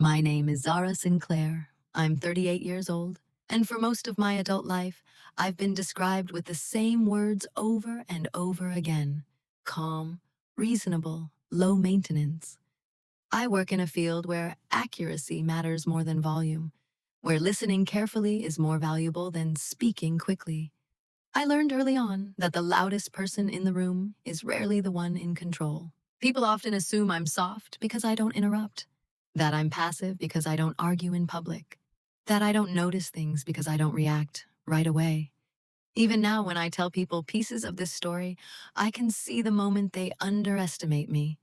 My name is Zahra Sinclair. I'm 38 years old, and for most of my adult life, I've been described with the same words over and over again: calm, reasonable, low maintenance. I work in a field where accuracy matters more than volume, where listening carefully is more valuable than speaking quickly. I learned early on that the loudest person in the room is rarely the one in control. People often assume I'm soft because I don't interrupt, that I'm passive because I don't argue in public, that I don't notice things because I don't react right away. Even now, when I tell people pieces of this story, I can see the moment they underestimate me,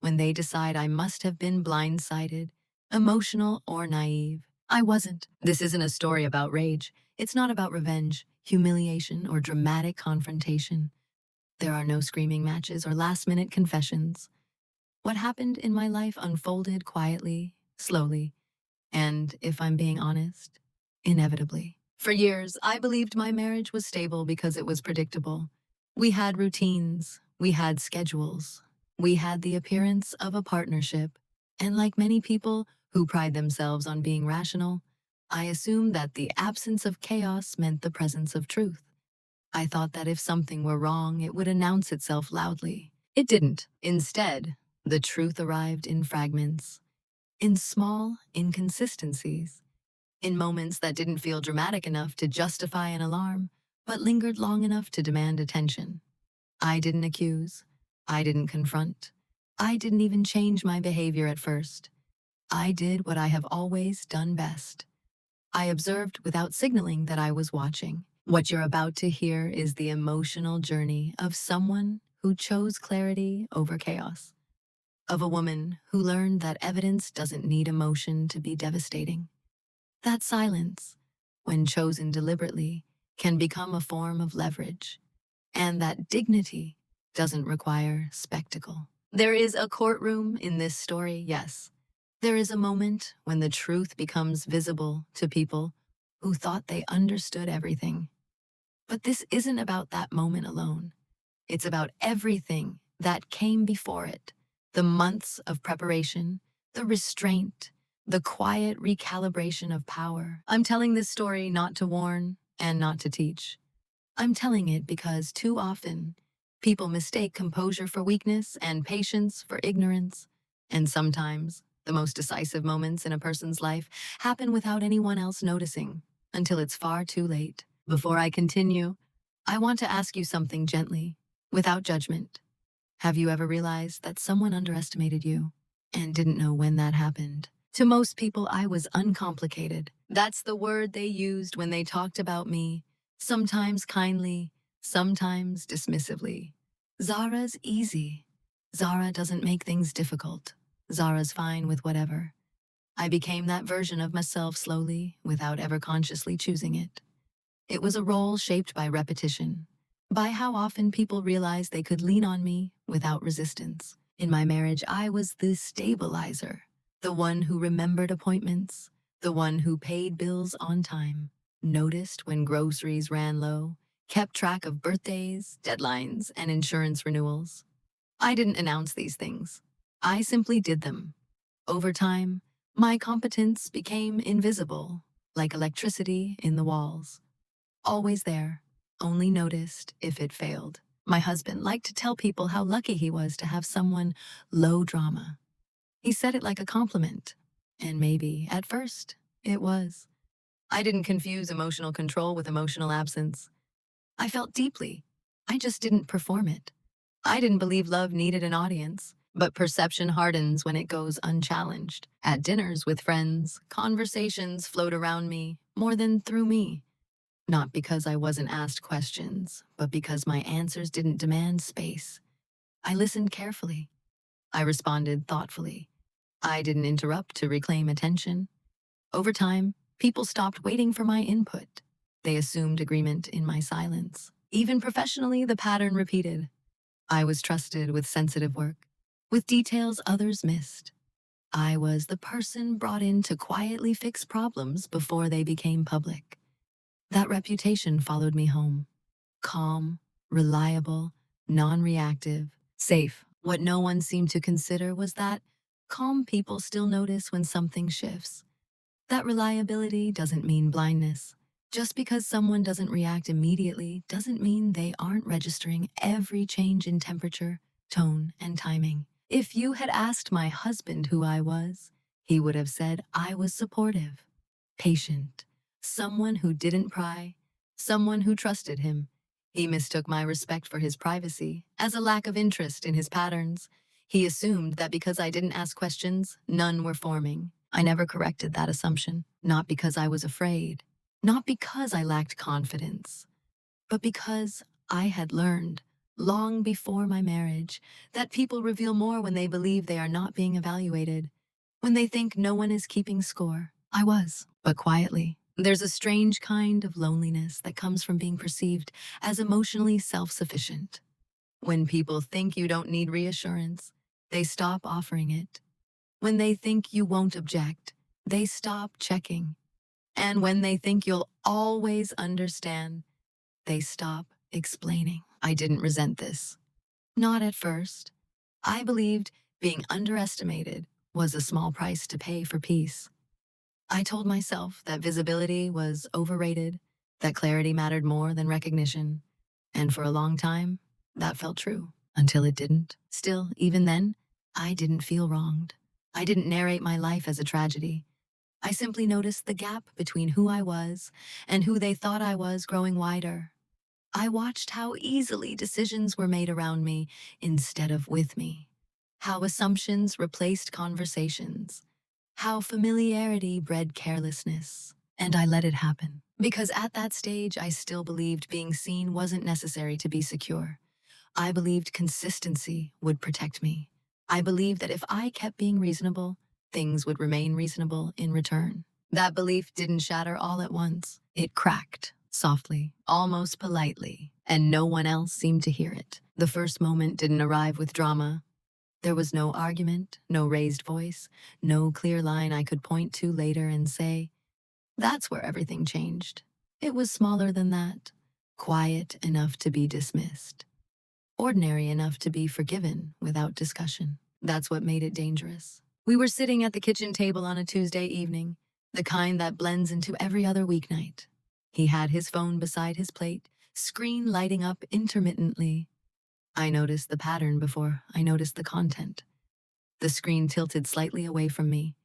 when they decide I must have been blindsided, emotional, or naive. I wasn't. This isn't a story about rage. It's not about revenge, humiliation, or dramatic confrontation. There are no screaming matches or last-minute confessions. What happened in my life unfolded quietly, slowly, and, if I'm being honest, inevitably. For years, I believed my marriage was stable because it was predictable. We had routines, we had schedules, we had the appearance of a partnership, and like many people who pride themselves on being rational, I assumed that the absence of chaos meant the presence of truth. I thought that if something were wrong, it would announce itself loudly. It didn't. Instead, the truth arrived in fragments, in small inconsistencies, in moments that didn't feel dramatic enough to justify an alarm, but lingered long enough to demand attention. I didn't accuse. I didn't confront. I didn't even change my behavior at first. I did what I have always done best. I observed without signaling that I was watching. What you're about to hear is the emotional journey of someone who chose clarity over chaos, of a woman who learned that evidence doesn't need emotion to be devastating. That silence, when chosen deliberately, can become a form of leverage, and that dignity doesn't require spectacle. There is a courtroom in this story, yes. There is a moment when the truth becomes visible to people who thought they understood everything. But this isn't about that moment alone. It's about everything that came before it: the months of preparation, the restraint, the quiet recalibration of power. I'm telling this story not to warn and not to teach. I'm telling it because too often, people mistake composure for weakness and patience for ignorance. And sometimes, the most decisive moments in a person's life happen without anyone else noticing, until it's far too late. Before I continue, I want to ask you something gently, without judgment. Have you ever realized that someone underestimated you and didn't know when that happened? To most people, I was uncomplicated. That's the word they used when they talked about me, sometimes kindly, sometimes dismissively. Zara's easy. Zara doesn't make things difficult. Zara's fine with whatever. I became that version of myself slowly, without ever consciously choosing it. It was a role shaped by repetition, by how often people realized they could lean on me without resistance. In my marriage, I was the stabilizer, the one who remembered appointments, the one who paid bills on time, noticed when groceries ran low, kept track of birthdays, deadlines, and insurance renewals. I didn't announce these things. I simply did them. Over time, my competence became invisible, like electricity in the walls. Always there, only noticed if it failed. My husband liked to tell people how lucky he was to have someone low drama. He said it like a compliment. And maybe, at first, it was. I didn't confuse emotional control with emotional absence. I felt deeply. I just didn't perform it. I didn't believe love needed an audience, but perception hardens when it goes unchallenged. At dinners with friends, conversations flowed around me more than through me. Not because I wasn't asked questions, but because my answers didn't demand space. I listened carefully. I responded thoughtfully. I didn't interrupt to reclaim attention. Over time, people stopped waiting for my input. They assumed agreement in my silence. Even professionally, the pattern repeated. I was trusted with sensitive work, with details others missed. I was the person brought in to quietly fix problems before they became public. That reputation followed me home. Calm, reliable, non-reactive, safe. What no one seemed to consider was that Calm people still notice when something shifts. That reliability doesn't mean blindness. Just because someone doesn't react immediately doesn't mean they aren't registering every change in temperature, tone, and timing. If you had asked my husband who I was, he would have said I was supportive, patient, someone who didn't pry, someone who trusted him. He mistook my respect for his privacy as a lack of interest in his patterns. He assumed that because I didn't ask questions, none were forming. I never corrected that assumption, not because I was afraid, not because I lacked confidence, but because I had learned, long before my marriage, that people reveal more when they believe they are not being evaluated, when they think no one is keeping score. I was, but quietly. There's a strange kind of loneliness that comes from being perceived as emotionally self-sufficient. When people think you don't need reassurance, they stop offering it. When they think you won't object, they stop checking. And when they think you'll always understand, they stop explaining. I didn't resent this. Not at first. I believed being underestimated was a small price to pay for peace. I told myself that visibility was overrated, that clarity mattered more than recognition. And for a long time, that felt true, until it didn't. Still, even then, I didn't feel wronged. I didn't narrate my life as a tragedy. I simply noticed the gap between who I was and who they thought I was growing wider. I watched how easily decisions were made around me instead of with me, how assumptions replaced conversations, how familiarity bred carelessness, and I let it happen. Because at that stage, I still believed being seen wasn't necessary to be secure. I believed consistency would protect me. I believed that if I kept being reasonable, things would remain reasonable in return. That belief didn't shatter all at once. It cracked, softly, almost politely, and no one else seemed to hear it. The first moment didn't arrive with drama. There was no argument, no raised voice, no clear line I could point to later and say, that's where everything changed. It was smaller than that, quiet enough to be dismissed, ordinary enough to be forgiven without discussion. That's what made it dangerous. We were sitting at the kitchen table on a Tuesday evening, the kind that blends into every other weeknight. He had his phone beside his plate, screen lighting up intermittently. I noticed the pattern before I noticed the content. The screen tilted slightly away from me,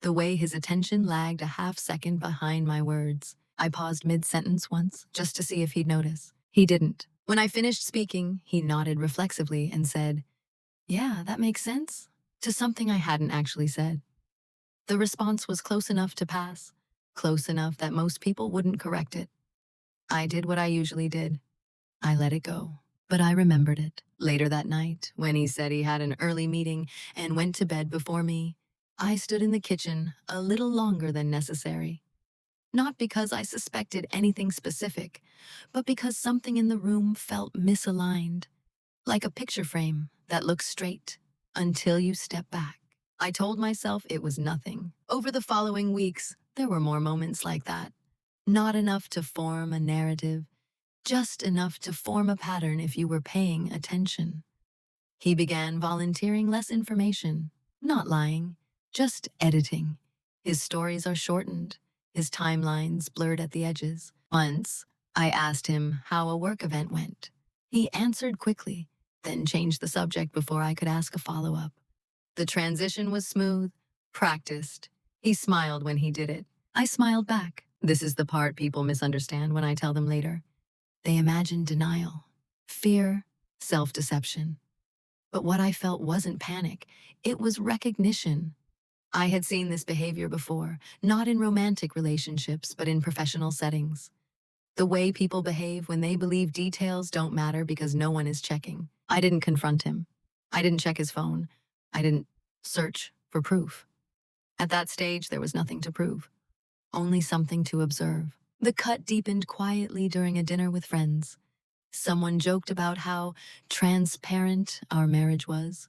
the way his attention lagged a half-second behind my words. I paused mid-sentence once, just to see if he'd notice. He didn't. When I finished speaking, he nodded reflexively and said, "Yeah, that makes sense," to something I hadn't actually said. The response was close enough to pass, close enough that most people wouldn't correct it. I did what I usually did. I let it go. But I remembered it. Later that night, when he said he had an early meeting and went to bed before me, I stood in the kitchen a little longer than necessary. Not because I suspected anything specific, but because something in the room felt misaligned, like a picture frame that looks straight until you step back. I told myself it was nothing. Over the following weeks, there were more moments like that. Not enough to form a narrative, just enough to form a pattern if you were paying attention. He began volunteering less information, not lying, just editing. His stories are shortened, his timelines blurred at the edges. Once, I asked him how a work event went. He answered quickly, then changed the subject before I could ask a follow-up. The transition was smooth, practiced. He smiled when he did it. I smiled back. This is the part people misunderstand when I tell them later. They imagine denial, fear, self-deception. But what I felt wasn't panic, it was recognition. I had seen this behavior before, not in romantic relationships, but in professional settings. The way people behave when they believe details don't matter because no one is checking. I didn't confront him. I didn't check his phone. I didn't search for proof. At that stage, there was nothing to prove, only something to observe. The cut deepened quietly during a dinner with friends. Someone joked about how transparent our marriage was,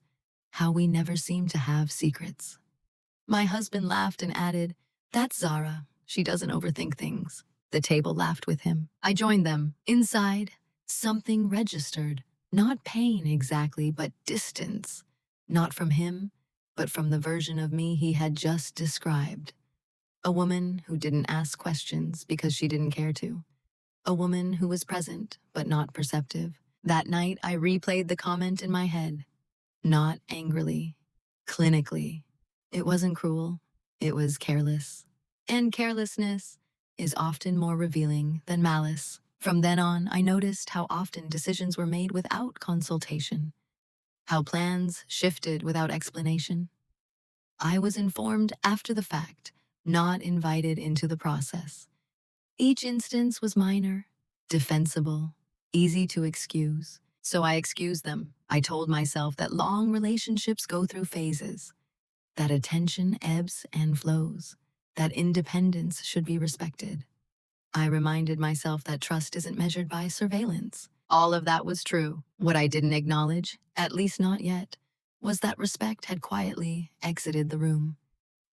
how we never seemed to have secrets. My husband laughed and added, "That's Zahra. She doesn't overthink things." The table laughed with him. I joined them. Inside, something registered. Not pain exactly, but distance. Not from him, but from the version of me he had just described. A woman who didn't ask questions because she didn't care to. A woman who was present, but not perceptive. That night, I replayed the comment in my head. Not angrily. Clinically. It wasn't cruel. It was careless. And carelessness is often more revealing than malice. From then on, I noticed how often decisions were made without consultation, how plans shifted without explanation. I was informed after the fact, not invited into the process. Each instance was minor, defensible, easy to excuse. So I excused them. I told myself that long relationships go through phases, that attention ebbs and flows, that independence should be respected. I reminded myself that trust isn't measured by surveillance. All of that was true. What I didn't acknowledge, at least not yet, was that respect had quietly exited the room.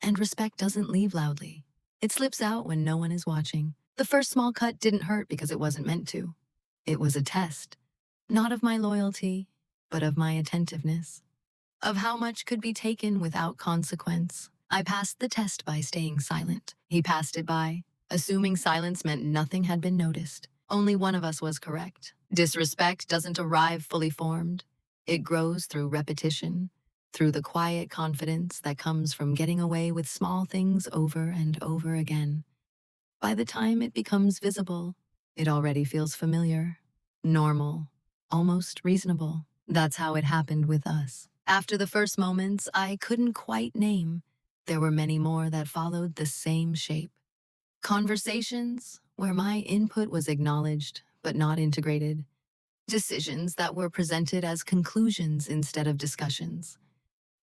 And respect doesn't leave loudly. It slips out when no one is watching. The first small cut didn't hurt because it wasn't meant to. It was a test, not of my loyalty, but of my attentiveness, of how much could be taken without consequence. I passed the test by staying silent. He passed it by, assuming silence meant nothing had been noticed. Only one of us was correct. Disrespect doesn't arrive fully formed. It grows through repetition, through the quiet confidence that comes from getting away with small things over and over again. By the time it becomes visible, it already feels familiar, normal, almost reasonable. That's how it happened with us. After the first moments I couldn't quite name, there were many more that followed the same shape. Conversations where my input was acknowledged but not integrated. Decisions that were presented as conclusions instead of discussions.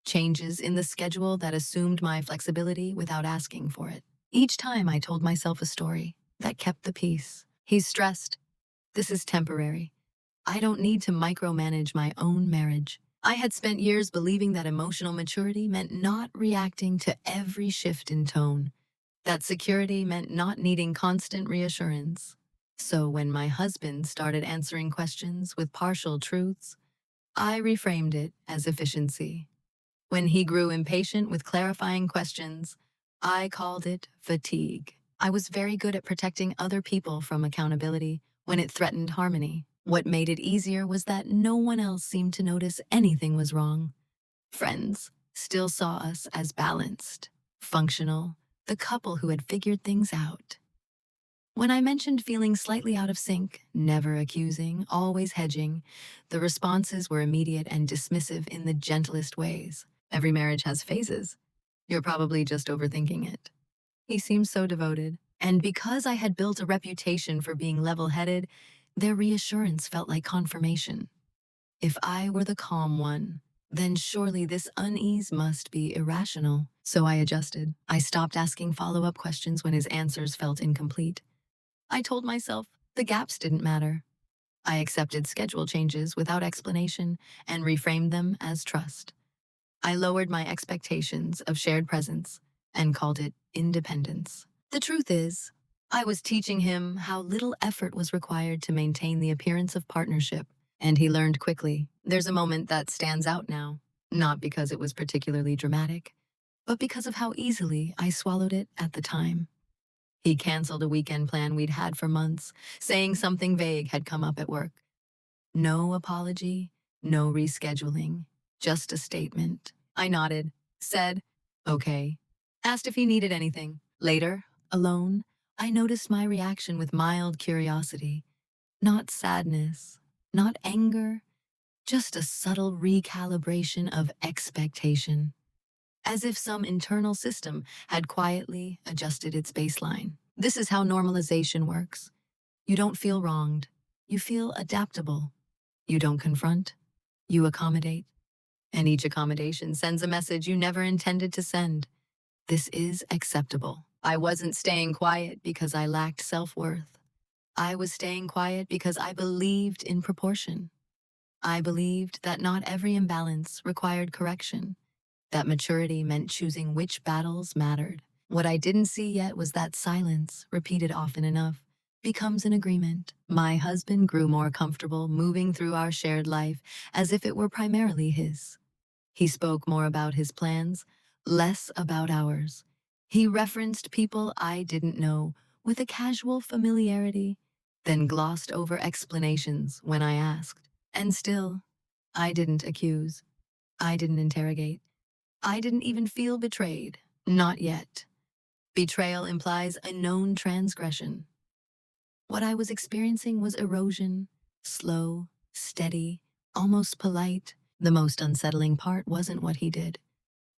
Changes in the schedule that assumed my flexibility without asking for it. Each time I told myself a story that kept the peace. He's stressed. This is temporary. I don't need to micromanage my own marriage. I had spent years believing that emotional maturity meant not reacting to every shift in tone, that security meant not needing constant reassurance. So when my husband started answering questions with partial truths, I reframed it as efficiency. When he grew impatient with clarifying questions, I called it fatigue. I was very good at protecting other people from accountability when it threatened harmony. What made it easier was that no one else seemed to notice anything was wrong. Friends still saw us as balanced, functional, the couple who had figured things out. When I mentioned feeling slightly out of sync, never accusing, always hedging, the responses were immediate and dismissive in the gentlest ways. Every marriage has phases. You're probably just overthinking it. He seemed so devoted. And because I had built a reputation for being level-headed, their reassurance felt like confirmation. If I were the calm one, then surely this unease must be irrational. So I adjusted. I stopped asking follow-up questions when his answers felt incomplete. I told myself the gaps didn't matter. I accepted schedule changes without explanation and reframed them as trust. I lowered my expectations of shared presence and called it independence. The truth is, I was teaching him how little effort was required to maintain the appearance of partnership, and he learned quickly. There's a moment that stands out now, not because it was particularly dramatic, but because of how easily I swallowed it at the time. He canceled a weekend plan we'd had for months, saying something vague had come up at work. No apology, no rescheduling, just a statement. I nodded, said, okay, asked if he needed anything. Later, alone, I noticed my reaction with mild curiosity. Not sadness, not anger, just a subtle recalibration of expectation. As if some internal system had quietly adjusted its baseline. This is how normalization works. You don't feel wronged. You feel adaptable. You don't confront. You accommodate. And each accommodation sends a message you never intended to send. This is acceptable. I wasn't staying quiet because I lacked self-worth. I was staying quiet because I believed in proportion. I believed that not every imbalance required correction, that maturity meant choosing which battles mattered. What I didn't see yet was that silence, repeated often enough, becomes an agreement. My husband grew more comfortable moving through our shared life as if it were primarily his. He spoke more about his plans, less about ours. He referenced people I didn't know with a casual familiarity, then glossed over explanations when I asked. And still, I didn't accuse. I didn't interrogate. I didn't even feel betrayed. Not yet. Betrayal implies a known transgression. What I was experiencing was erosion, slow, steady, almost polite. The most unsettling part wasn't what he did.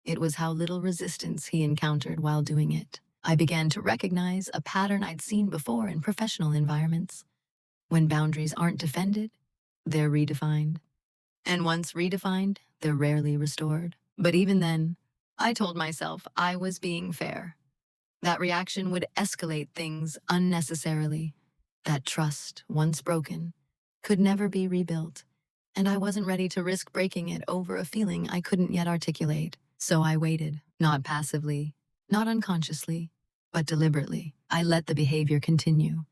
It was how little resistance he encountered while doing it. I began to recognize a pattern I'd seen before in professional environments. When boundaries aren't defended, they're redefined. And once redefined, they're rarely restored. But even then, I told myself I was being fair. That reaction would escalate things unnecessarily. That trust, once broken, could never be rebuilt, and I wasn't ready to risk breaking it over a feeling I couldn't yet articulate. So I waited, not passively, not unconsciously, but deliberately. I let the behavior continue.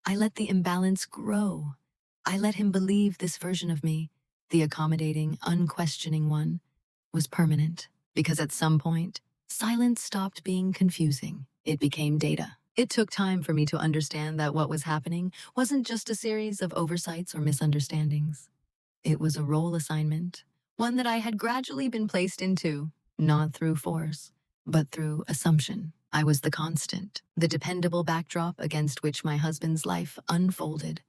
I let the imbalance grow. I let him believe this version of me, the accommodating, unquestioning one, was permanent. Because at some point, silence stopped being confusing. It became data. It took time for me to understand that what was happening wasn't just a series of oversights or misunderstandings. It was a role assignment, one that I had gradually been placed into, not through force, but through assumption. I was the constant, the dependable backdrop against which my husband's life unfolded.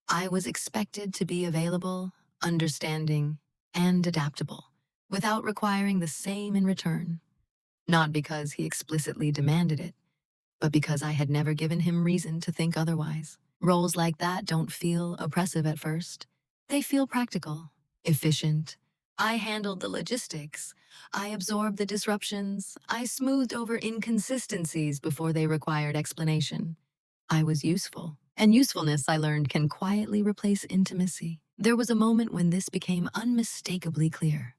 I was expected to be available, understanding, and adaptable, without requiring the same in return. Not because he explicitly demanded it, but because I had never given him reason to think otherwise. Roles like that don't feel oppressive at first. They feel practical, efficient. I handled the logistics. I absorbed the disruptions. I smoothed over inconsistencies before they required explanation. I was useful. And usefulness, I learned, can quietly replace intimacy. There was a moment when this became unmistakably clear.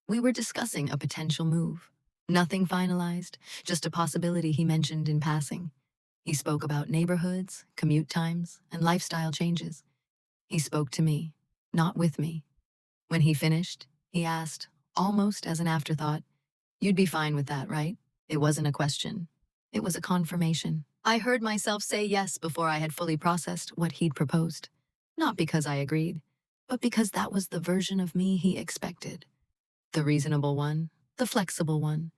We were discussing a potential move. Nothing finalized, just a possibility he mentioned in passing. He spoke about neighborhoods, commute times, and lifestyle changes. He spoke to me, not with me. When he finished, he asked, almost as an afterthought, "You'd be fine with that, right?" It wasn't a question. It was a confirmation. I heard myself say yes before I had fully processed what he'd proposed. Not because I agreed, but because that was the version of me he expected. The reasonable one, the flexible one,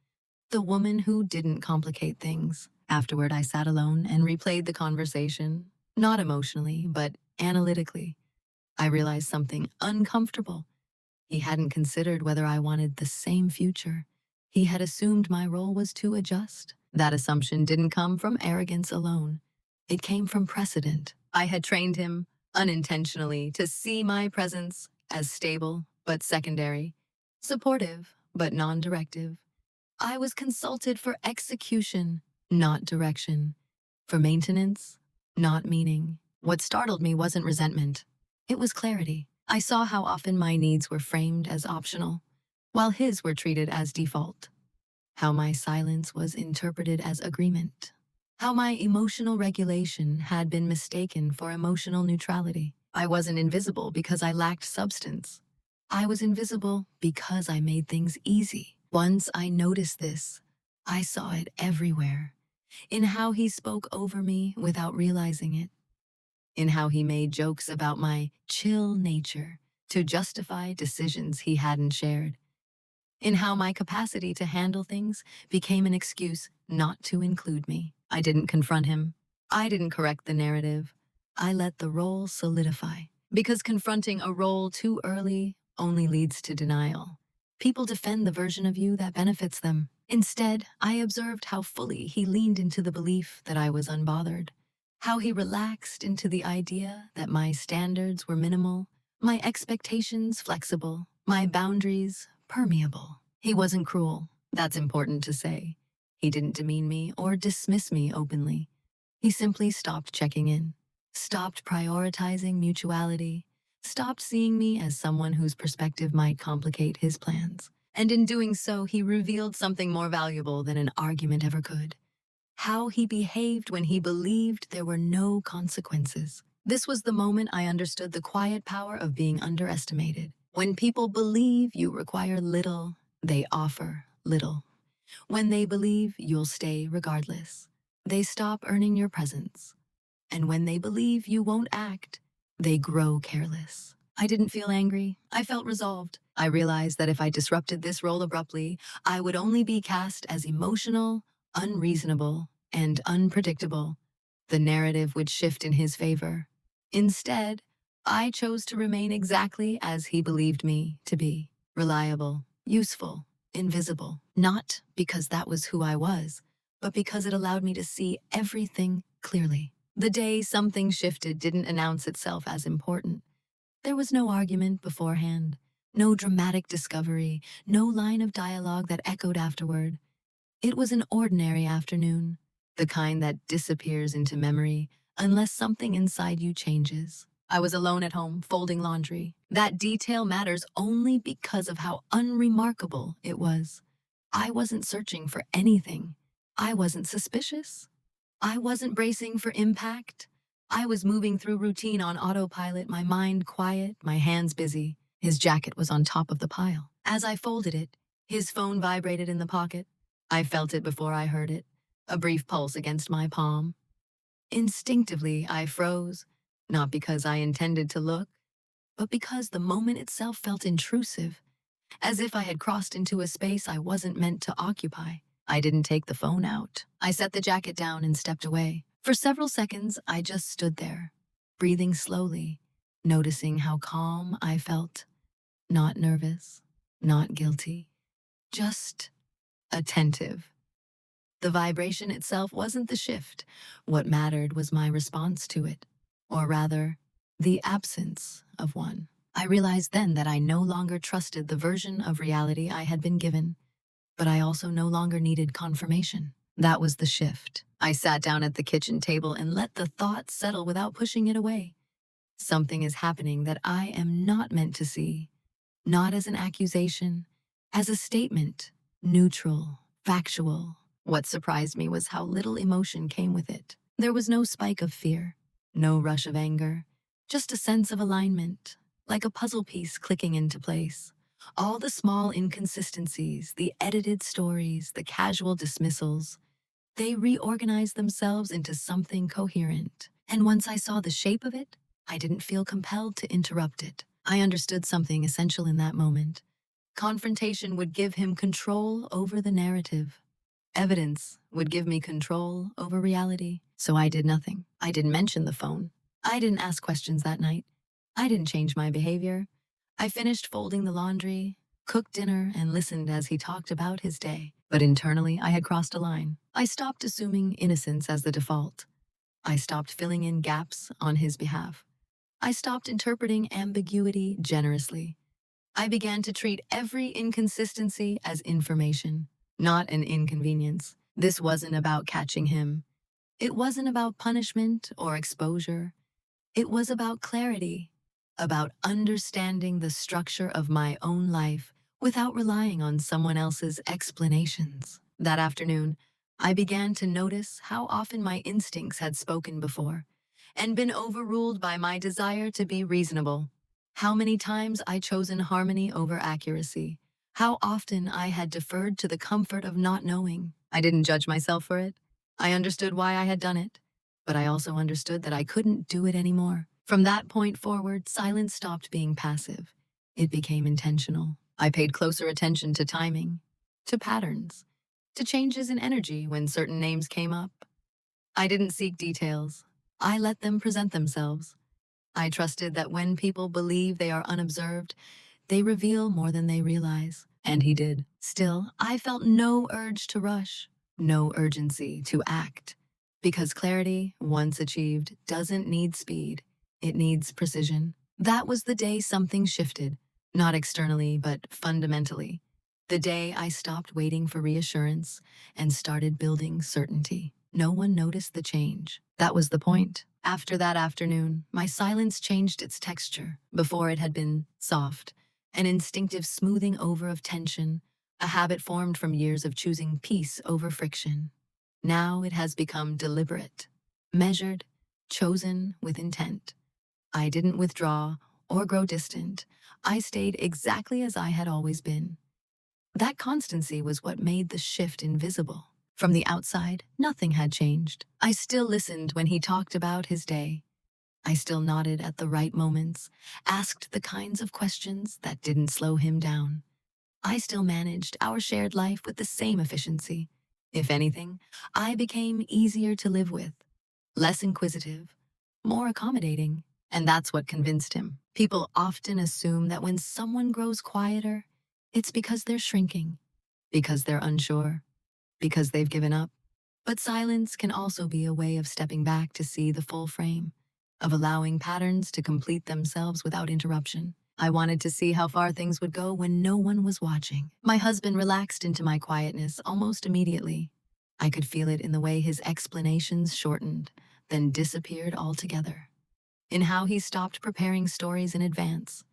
the woman who didn't complicate things. Afterward, I sat alone and replayed the conversation, not emotionally, but analytically. I realized something uncomfortable. He hadn't considered whether I wanted the same future. He had assumed my role was to adjust. That assumption didn't come from arrogance alone. It came from precedent. I had trained him, unintentionally, to see my presence as stable but secondary, supportive but non-directive. I was consulted for execution, not direction, for maintenance, not meaning. What startled me wasn't resentment. It was clarity. I saw how often my needs were framed as optional, while his were treated as default. How my silence was interpreted as agreement. How my emotional regulation had been mistaken for emotional neutrality. I wasn't invisible because I lacked substance. I was invisible because I made things easy. Once I noticed this, I saw it everywhere. In how he spoke over me without realizing it. In how he made jokes about my chill nature to justify decisions he hadn't shared. In how my capacity to handle things became an excuse not to include me. I didn't confront him. I didn't correct the narrative. I let the role solidify. Because confronting a role too early only leads to denial. People defend the version of you that benefits them. Instead, I observed how fully he leaned into the belief that I was unbothered. How he relaxed into the idea that my standards were minimal, my expectations flexible, my boundaries permeable. He wasn't cruel. That's important to say. He didn't demean me or dismiss me openly. He simply stopped checking in, stopped prioritizing mutuality, stopped seeing me as someone whose perspective might complicate his plans. And in doing so, he revealed something more valuable than an argument ever could. How he behaved when he believed there were no consequences. This was the moment I understood the quiet power of being underestimated. When people believe you require little, they offer little. When they believe you'll stay regardless, they stop earning your presence. And when they believe you won't act, they grow careless. I didn't feel angry. I felt resolved. I realized that if I disrupted this role abruptly, I would only be cast as emotional, unreasonable, and unpredictable. The narrative would shift in his favor. Instead, I chose to remain exactly as he believed me to be: reliable, useful, invisible. Not because that was who I was, but because it allowed me to see everything clearly. The day something shifted didn't announce itself as important. There was no argument beforehand, no dramatic discovery, no line of dialogue that echoed afterward. It was an ordinary afternoon, the kind that disappears into memory unless something inside you changes. I was alone at home, folding laundry. That detail matters only because of how unremarkable it was. I wasn't searching for anything. I wasn't suspicious. I wasn't bracing for impact. I was moving through routine on autopilot, my mind quiet, my hands busy. His jacket was on top of the pile. As I folded it, his phone vibrated in the pocket. I felt it before I heard it, a brief pulse against my palm. Instinctively, I froze, not because I intended to look, but because the moment itself felt intrusive, as if I had crossed into a space I wasn't meant to occupy. I didn't take the phone out. I set the jacket down and stepped away. For several seconds, I just stood there, breathing slowly, noticing how calm I felt. Not nervous, not guilty, just attentive. The vibration itself wasn't the shift. What mattered was my response to it, or rather, the absence of one. I realized then that I no longer trusted the version of reality I had been given, but I also no longer needed confirmation. That was the shift. I sat down at the kitchen table and let the thought settle without pushing it away. Something is happening that I am not meant to see, not as an accusation, as a statement, neutral, factual. What surprised me was how little emotion came with it. There was no spike of fear, no rush of anger, just a sense of alignment, like a puzzle piece clicking into place. All the small inconsistencies, the edited stories, the casual dismissals, they reorganized themselves into something coherent. And once I saw the shape of it, I didn't feel compelled to interrupt it. I understood something essential in that moment. Confrontation would give him control over the narrative. Evidence would give me control over reality. So I did nothing. I didn't mention the phone. I didn't ask questions that night. I didn't change my behavior. I finished folding the laundry, cooked dinner, and listened as he talked about his day. But internally, I had crossed a line. I stopped assuming innocence as the default. I stopped filling in gaps on his behalf. I stopped interpreting ambiguity generously. I began to treat every inconsistency as information, not an inconvenience. This wasn't about catching him. It wasn't about punishment or exposure. It was about clarity, about understanding the structure of my own life without relying on someone else's explanations. That afternoon, I began to notice how often my instincts had spoken before and been overruled by my desire to be reasonable. How many times I chosen harmony over accuracy. How often I had deferred to the comfort of not knowing. I didn't judge myself for it. I understood why I had done it, but I also understood that I couldn't do it anymore. From that point forward, silence stopped being passive. It became intentional. I paid closer attention to timing, to patterns, to changes in energy when certain names came up. I didn't seek details. I let them present themselves. I trusted that when people believe they are unobserved, they reveal more than they realize. And he did. Still, I felt no urge to rush, no urgency to act. Because clarity, once achieved, doesn't need speed. It needs precision. That was the day something shifted, not externally, but fundamentally. The day I stopped waiting for reassurance and started building certainty. No one noticed the change. That was the point. After that afternoon, my silence changed its texture. Before it had been soft, an instinctive smoothing over of tension, a habit formed from years of choosing peace over friction. Now it has become deliberate, measured, chosen with intent. I didn't withdraw or grow distant. I stayed exactly as I had always been. That constancy was what made the shift invisible. From the outside, nothing had changed. I still listened when he talked about his day. I still nodded at the right moments, asked the kinds of questions that didn't slow him down. I still managed our shared life with the same efficiency. If anything, I became easier to live with, less inquisitive, more accommodating, and that's what convinced him. People often assume that when someone grows quieter, it's because they're shrinking, because they're unsure, because they've given up. But silence can also be a way of stepping back to see the full frame, of allowing patterns to complete themselves without interruption. I wanted to see how far things would go when no one was watching. My husband relaxed into my quietness almost immediately. I could feel it in the way his explanations shortened, then disappeared altogether. In how he stopped preparing stories in advance.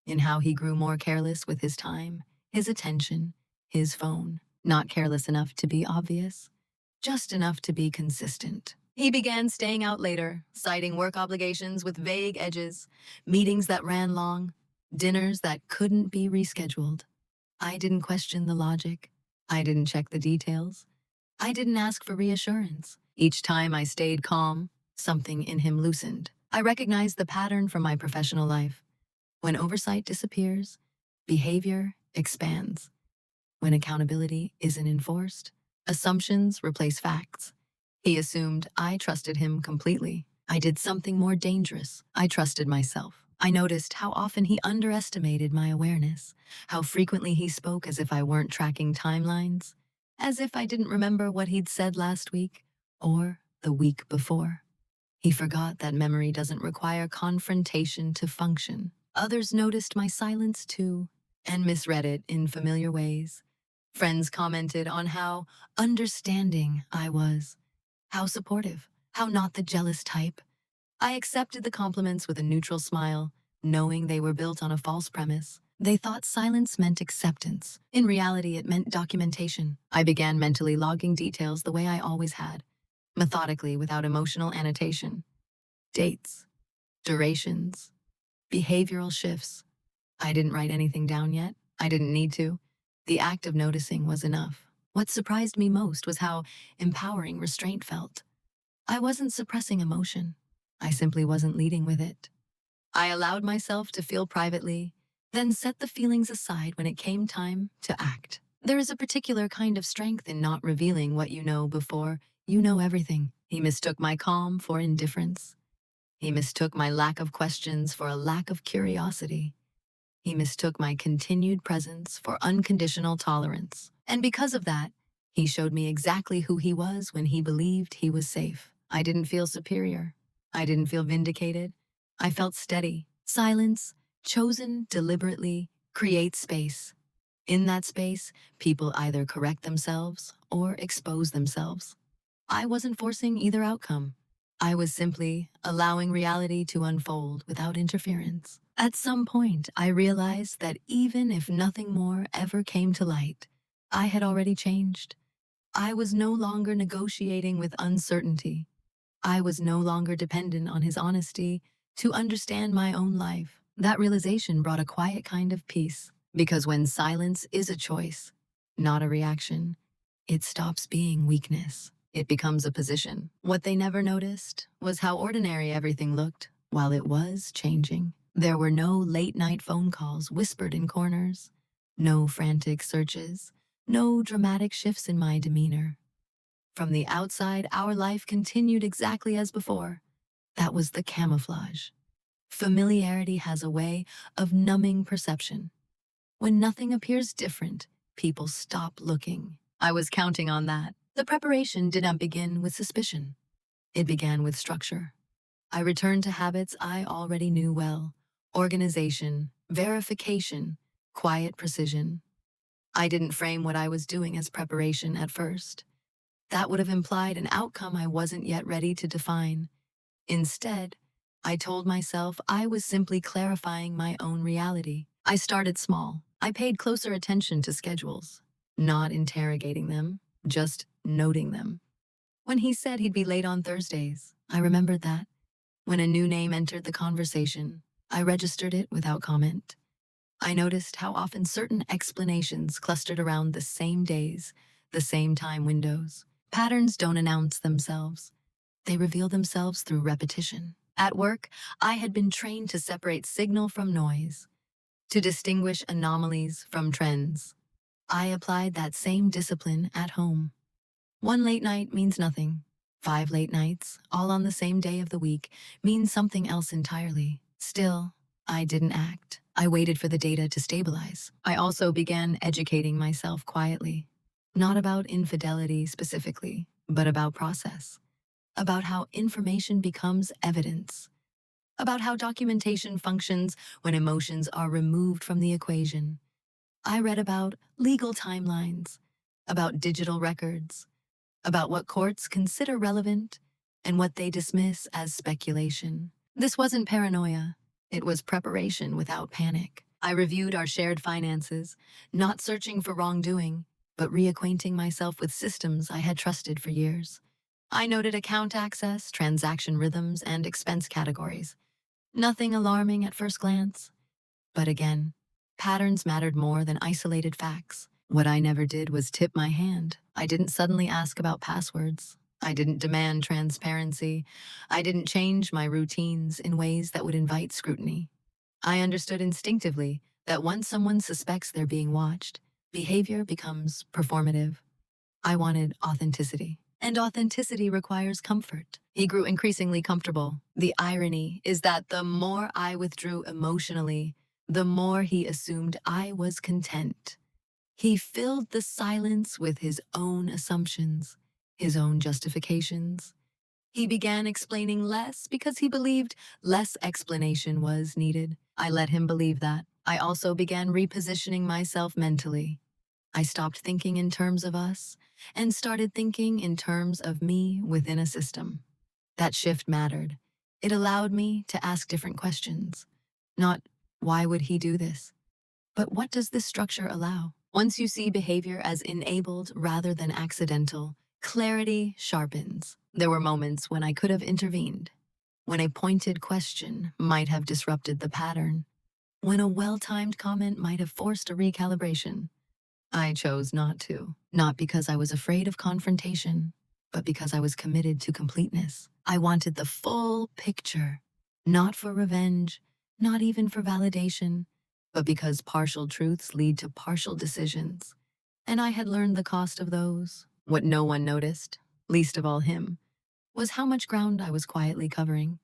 In how he grew more careless with his time, his attention, his phone. Not careless enough to be obvious, just enough to be consistent. He began staying out later, citing work obligations with vague edges, meetings that ran long, dinners that couldn't be rescheduled. I didn't question the logic. I didn't check the details. I didn't ask for reassurance. Each time I stayed calm, something in him loosened. I recognized the pattern from my professional life. When oversight disappears, behavior expands. When accountability isn't enforced, assumptions replace facts. He assumed I trusted him completely. I did something more dangerous. I trusted myself. I noticed how often he underestimated my awareness, how frequently he spoke as if I weren't tracking timelines, as if I didn't remember what he'd said last week or the week before. He forgot that memory doesn't require confrontation to function. Others noticed my silence too, and misread it in familiar ways. Friends commented on how understanding I was, how supportive, how not the jealous type. I accepted the compliments with a neutral smile, knowing they were built on a false premise. They thought silence meant acceptance. In reality, it meant documentation. I began mentally logging details the way I always had, methodically without emotional annotation. Dates, durations, behavioral shifts. I didn't write anything down yet. I didn't need to. The act of noticing was enough. What surprised me most was how empowering restraint felt. I wasn't suppressing emotion. I simply wasn't leading with it. I allowed myself to feel privately, then set the feelings aside when it came time to act. There is a particular kind of strength in not revealing what you know before you know everything. He mistook my calm for indifference. He mistook my lack of questions for a lack of curiosity. He mistook my continued presence for unconditional tolerance. And because of that, he showed me exactly who he was when he believed he was safe. I didn't feel superior. I didn't feel vindicated. I felt steady. Silence, chosen deliberately, creates space. In that space, people either correct themselves or expose themselves. I wasn't forcing either outcome. I was simply allowing reality to unfold without interference. At some point, I realized that even if nothing more ever came to light, I had already changed. I was no longer negotiating with uncertainty. I was no longer dependent on his honesty to understand my own life. That realization brought a quiet kind of peace, because when silence is a choice, not a reaction, it stops being weakness. It becomes a position. What they never noticed was how ordinary everything looked while it was changing. There were no late-night phone calls whispered in corners, no frantic searches, no dramatic shifts in my demeanor. From the outside, our life continued exactly as before. That was the camouflage. Familiarity has a way of numbing perception. When nothing appears different, people stop looking. I was counting on that. The preparation did not begin with suspicion. It began with structure. I returned to habits I already knew well: organization, verification, quiet precision. I didn't frame what I was doing as preparation at first. That would have implied an outcome I wasn't yet ready to define. Instead, I told myself I was simply clarifying my own reality. I started small. I paid closer attention to schedules, not interrogating them, just noting them. When he said he'd be late on Thursdays, I remembered that. When a new name entered the conversation, I registered it without comment. I noticed how often certain explanations clustered around the same days, the same time windows. Patterns don't announce themselves. They reveal themselves through repetition. At work, I had been trained to separate signal from noise, to distinguish anomalies from trends. I applied that same discipline at home. One late night means nothing. 5 late nights, all on the same day of the week, means something else entirely. Still, I didn't act. I waited for the data to stabilize. I also began educating myself quietly. Not about infidelity specifically, but about process. About how information becomes evidence. About how documentation functions when emotions are removed from the equation. I read about legal timelines, about digital records, about what courts consider relevant and what they dismiss as speculation. This wasn't paranoia. It was preparation without panic. I reviewed our shared finances, not searching for wrongdoing, but reacquainting myself with systems I had trusted for years. I noted account access, transaction rhythms, and expense categories. Nothing alarming at first glance. But again, patterns mattered more than isolated facts. What I never did was tip my hand. I didn't suddenly ask about passwords. I didn't demand transparency. I didn't change my routines in ways that would invite scrutiny. I understood instinctively that once someone suspects they're being watched, behavior becomes performative. I wanted authenticity. And authenticity requires comfort. He grew increasingly comfortable. The irony is that the more I withdrew emotionally, the more he assumed I was content. He filled the silence with his own assumptions, his own justifications. He began explaining less because he believed less explanation was needed. I let him believe that. I also began repositioning myself mentally. I stopped thinking in terms of us and started thinking in terms of me within a system. That shift mattered. It allowed me to ask different questions. Not, why would he do this? But what does this structure allow? Once you see behavior as enabled rather than accidental, clarity sharpens. There were moments when I could have intervened, when a pointed question might have disrupted the pattern, when a well-timed comment might have forced a recalibration. I chose not to, not because I was afraid of confrontation, but because I was committed to completeness. I wanted the full picture, not for revenge, not even for validation, but because partial truths lead to partial decisions. And I had learned the cost of those. What no one noticed, least of all him, was how much ground I was quietly covering.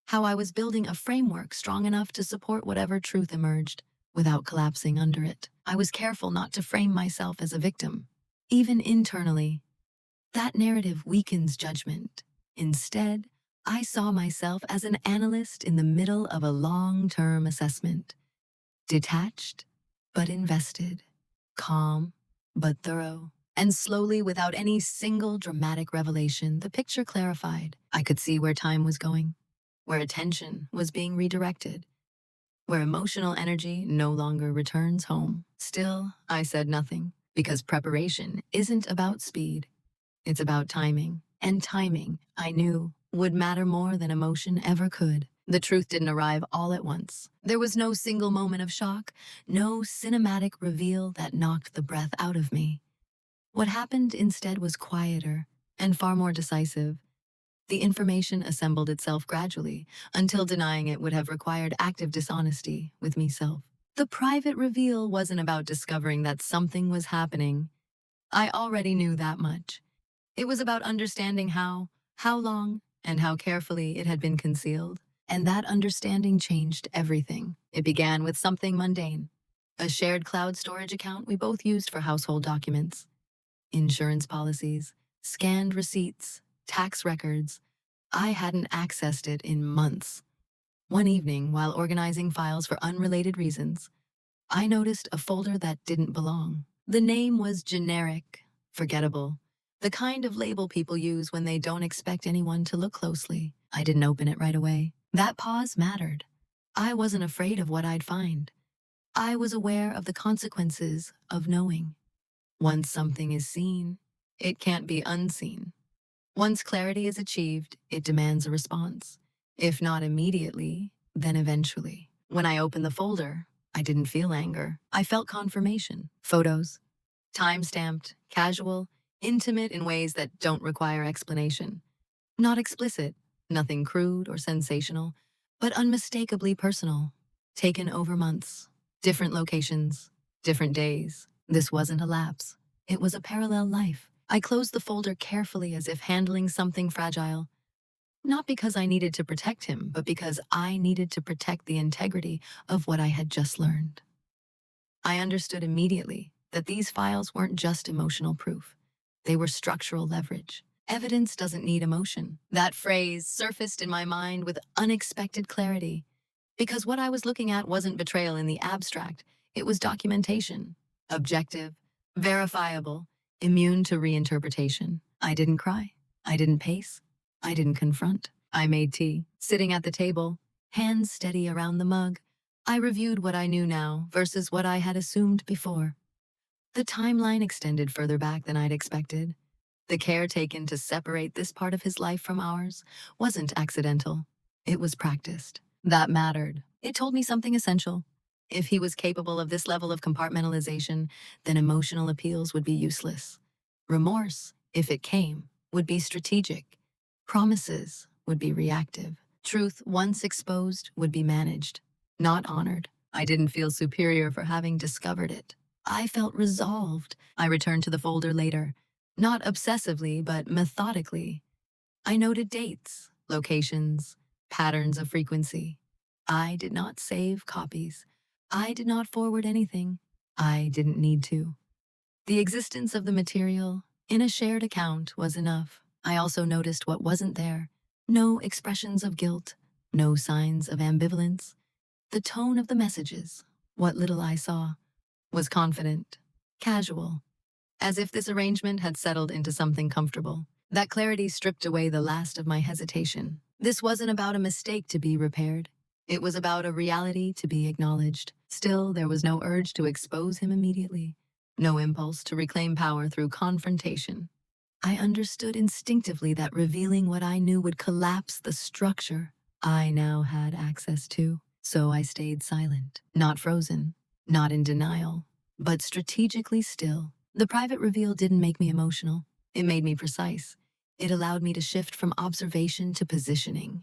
How I was building a framework strong enough to support whatever truth emerged, without collapsing under it. I was careful not to frame myself as a victim. Even internally, that narrative weakens judgment. Instead, I saw myself as an analyst in the middle of a long-term assessment. Detached, but invested. Calm, but thorough. And slowly, without any single dramatic revelation, the picture clarified. I could see where time was going, where attention was being redirected, where emotional energy no longer returns home. Still, I said nothing, because preparation isn't about speed. It's about timing. And timing, I knew, would matter more than emotion ever could. The truth didn't arrive all at once. There was no single moment of shock, no cinematic reveal that knocked the breath out of me. What happened instead was quieter and far more decisive. The information assembled itself gradually, until denying it would have required active dishonesty with myself. The private reveal wasn't about discovering that something was happening. I already knew that much. It was about understanding how long, and how carefully it had been concealed. And that understanding changed everything. It began with something mundane. A shared cloud storage account we both used for household documents. Insurance policies, scanned receipts, tax records. I hadn't accessed it in months. One evening, while organizing files for unrelated reasons, I noticed a folder that didn't belong. The name was generic, forgettable, the kind of label people use when they don't expect anyone to look closely. I didn't open it right away. That pause mattered. I wasn't afraid of what I'd find. I was aware of the consequences of knowing. Once something is seen, it can't be unseen. Once clarity is achieved, it demands a response. If not immediately, then eventually. When I opened the folder, I didn't feel anger. I felt confirmation. Photos, time-stamped, casual, intimate in ways that don't require explanation. Not explicit, nothing crude or sensational, but unmistakably personal. Taken over months, different locations, different days. This wasn't a lapse. It was a parallel life. I closed the folder carefully as if handling something fragile. Not because I needed to protect him, but because I needed to protect the integrity of what I had just learned. I understood immediately that these files weren't just emotional proof. They were structural leverage. Evidence doesn't need emotion. That phrase surfaced in my mind with unexpected clarity, because what I was looking at wasn't betrayal in the abstract, it was documentation. Objective, verifiable, immune to reinterpretation. I didn't cry. I didn't pace. I didn't confront. I made tea, sitting at the table, hands steady around the mug. I reviewed what I knew now versus what I had assumed before. The timeline extended further back than I'd expected. The care taken to separate this part of his life from ours wasn't accidental. It was practiced. That mattered. It told me something essential. If he was capable of this level of compartmentalization, then emotional appeals would be useless. Remorse, if it came, would be strategic. Promises would be reactive. Truth, once exposed, would be managed, not honored. I didn't feel superior for having discovered it. I felt resolved. I returned to the folder later, not obsessively, but methodically. I noted dates, locations, patterns of frequency. I did not save copies. I did not forward anything. I didn't need to. The existence of the material in a shared account was enough. I also noticed what wasn't there. No expressions of guilt, no signs of ambivalence. The tone of the messages, what little I saw, was confident, casual, as if this arrangement had settled into something comfortable. That clarity stripped away the last of my hesitation. This wasn't about a mistake to be repaired. It was about a reality to be acknowledged. Still, there was no urge to expose him immediately. No impulse to reclaim power through confrontation. I understood instinctively that revealing what I knew would collapse the structure I now had access to. So I stayed silent, not frozen, not in denial, but strategically still. The private reveal didn't make me emotional. It made me precise. It allowed me to shift from observation to positioning,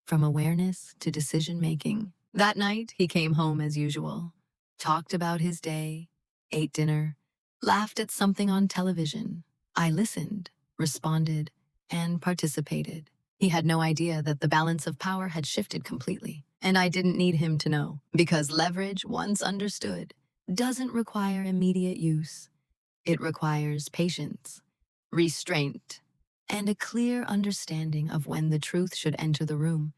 from awareness to decision-making. That night, he came home as usual, talked about his day, ate dinner, laughed at something on television. I listened, responded, and participated. He had no idea that the balance of power had shifted completely, and I didn't need him to know, because leverage, once understood, doesn't require immediate use. It requires patience, restraint, and a clear understanding of when the truth should enter the room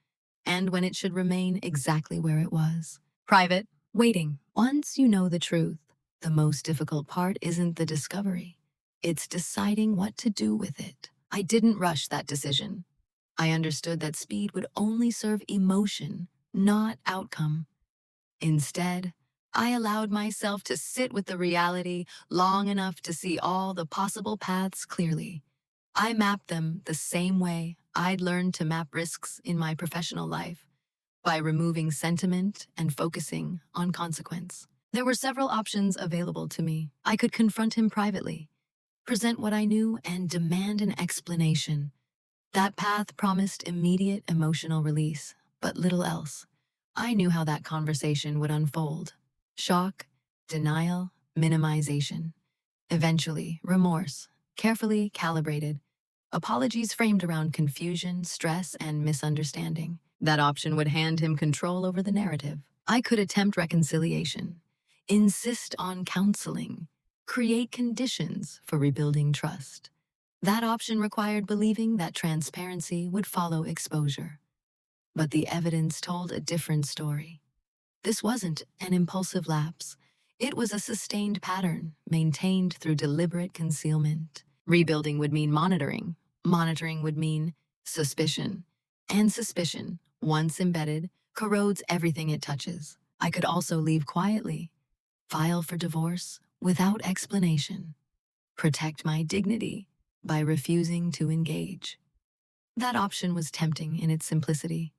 and when it should remain exactly where it was. Private, waiting. Once you know the truth, the most difficult part isn't the discovery. It's deciding what to do with it. I didn't rush that decision. I understood that speed would only serve emotion, not outcome. Instead, I allowed myself to sit with the reality long enough to see all the possible paths clearly. I mapped them the same way I'd learned to map risks in my professional life, by removing sentiment and focusing on consequence. There were several options available to me. I could confront him privately, present what I knew, and demand an explanation. That path promised immediate emotional release, but little else. I knew how that conversation would unfold. Shock, denial, minimization. Eventually, remorse, carefully calibrated. Apologies framed around confusion, stress, and misunderstanding. That option would hand him control over the narrative. I could attempt reconciliation, insist on counseling, create conditions for rebuilding trust. That option required believing that transparency would follow exposure. But the evidence told a different story. This wasn't an impulsive lapse. It was a sustained pattern, maintained through deliberate concealment. Rebuilding would mean monitoring. Monitoring would mean suspicion. And suspicion, once embedded, corrodes everything it touches. I could also leave quietly, file for divorce without explanation, protect my dignity by refusing to engage. That option was tempting in its simplicity,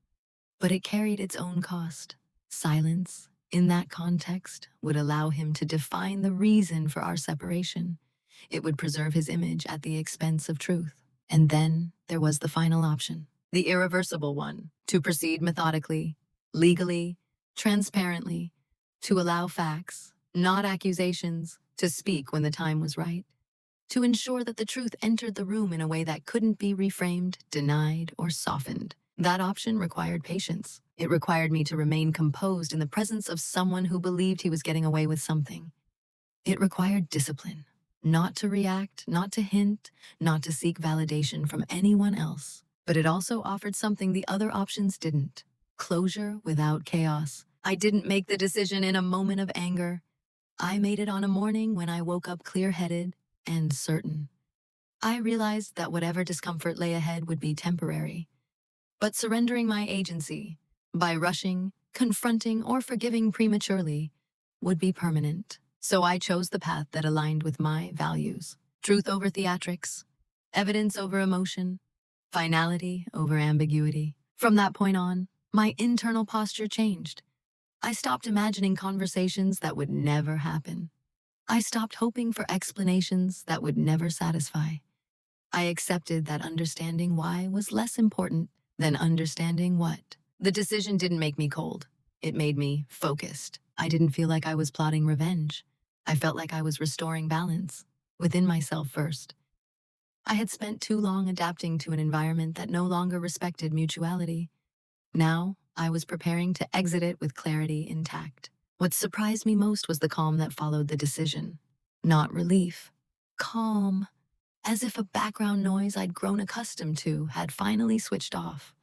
but it carried its own cost. Silence, in that context, would allow him to define the reason for our separation. It would preserve his image at the expense of truth. And then there was the final option, the irreversible one, to proceed methodically, legally, transparently, to allow facts, not accusations, to speak when the time was right, to ensure that the truth entered the room in a way that couldn't be reframed, denied, or softened. That option required patience. It required me to remain composed in the presence of someone who believed he was getting away with something. It required discipline, not to react, not to hint, not to seek validation from anyone else. But it also offered something the other options didn't: closure without chaos. I didn't make the decision in a moment of anger. I made it on a morning when I woke up clear-headed and certain. I realized that whatever discomfort lay ahead would be temporary. But surrendering my agency, by rushing, confronting, or forgiving prematurely, would be permanent. So I chose the path that aligned with my values. Truth over theatrics, evidence over emotion, finality over ambiguity. From that point on, my internal posture changed. I stopped imagining conversations that would never happen. I stopped hoping for explanations that would never satisfy. I accepted that understanding why was less important than understanding what. The decision didn't make me cold. It made me focused. I didn't feel like I was plotting revenge. I felt like I was restoring balance within myself first. I had spent too long adapting to an environment that no longer respected mutuality. Now, I was preparing to exit it with clarity intact. What surprised me most was the calm that followed the decision. Not relief. Calm, as if a background noise I'd grown accustomed to had finally switched off.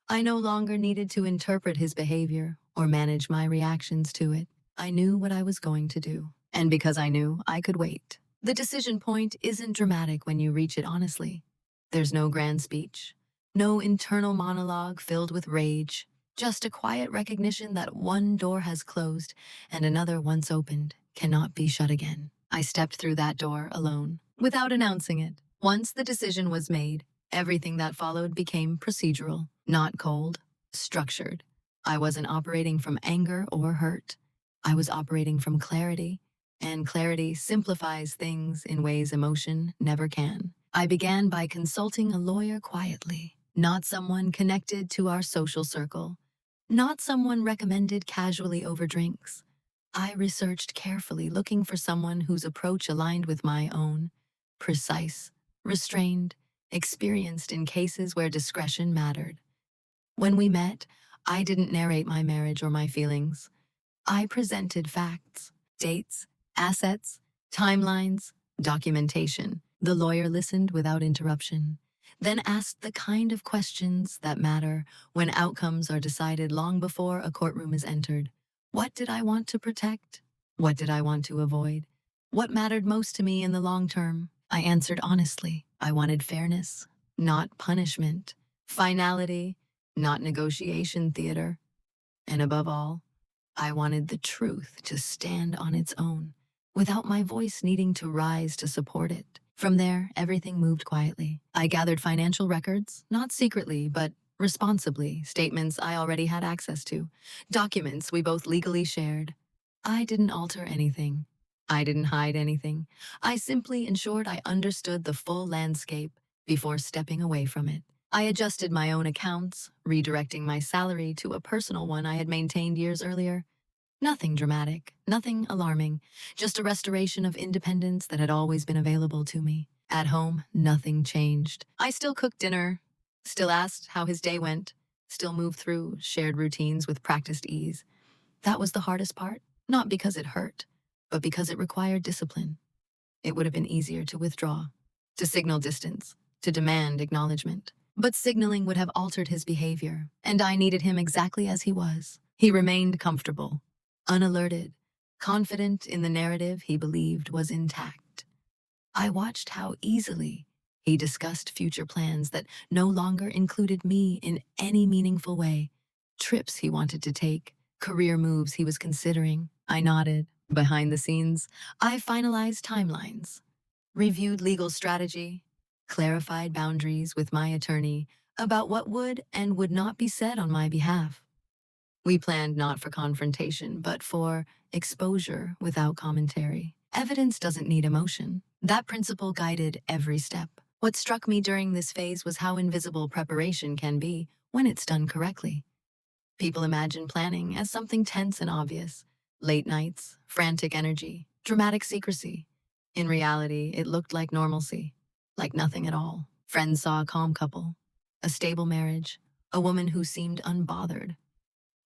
I no longer needed to interpret his behavior or manage my reactions to it. I knew what I was going to do, and because I knew, I could wait. The decision point isn't dramatic when you reach it honestly. There's no grand speech, no internal monologue filled with rage, just a quiet recognition that one door has closed and another, once opened, cannot be shut again. I stepped through that door alone, without announcing it. Once the decision was made, everything that followed became procedural, not cold, structured. I wasn't operating from anger or hurt. I was operating from clarity, and clarity simplifies things in ways emotion never can. I began by consulting a lawyer quietly, not someone connected to our social circle, not someone recommended casually over drinks. I researched carefully, looking for someone whose approach aligned with my own: precise, restrained, experienced in cases where discretion mattered. When we met, I didn't narrate my marriage or my feelings. I presented facts, dates, assets, timelines, documentation. The lawyer listened without interruption, then asked the kind of questions that matter when outcomes are decided long before a courtroom is entered. What did I want to protect? What did I want to avoid? What mattered most to me in the long term? I answered honestly. I wanted fairness, not punishment; finality, not negotiation theater; and above all, I wanted the truth to stand on its own, without my voice needing to rise to support it. From there, everything moved quietly. I gathered financial records, not secretly, but responsibly, statements I already had access to, documents we both legally shared. I didn't alter anything. I didn't hide anything. I simply ensured I understood the full landscape before stepping away from it. I adjusted my own accounts, redirecting my salary to a personal one I had maintained years earlier. Nothing dramatic, nothing alarming, just a restoration of independence that had always been available to me. At home, nothing changed. I still cooked dinner, still asked how his day went, still moved through shared routines with practiced ease. That was the hardest part, not because it hurt, but because it required discipline. It would have been easier to withdraw, to signal distance, to demand acknowledgement. But signaling would have altered his behavior, and I needed him exactly as he was. He remained comfortable, unalerted, confident in the narrative he believed was intact. I watched how easily he discussed future plans that no longer included me in any meaningful way. Trips he wanted to take, career moves he was considering. I nodded. Behind the scenes, I finalized timelines, reviewed legal strategy, clarified boundaries with my attorney about what would and would not be said on my behalf. We planned not for confrontation, but for exposure without commentary. Evidence doesn't need emotion. That principle guided every step. What struck me during this phase was how invisible preparation can be when it's done correctly. People imagine planning as something tense and obvious. Late nights, frantic energy, dramatic secrecy. In reality, it looked like normalcy, like nothing at all. Friends saw a calm couple, a stable marriage, a woman who seemed unbothered.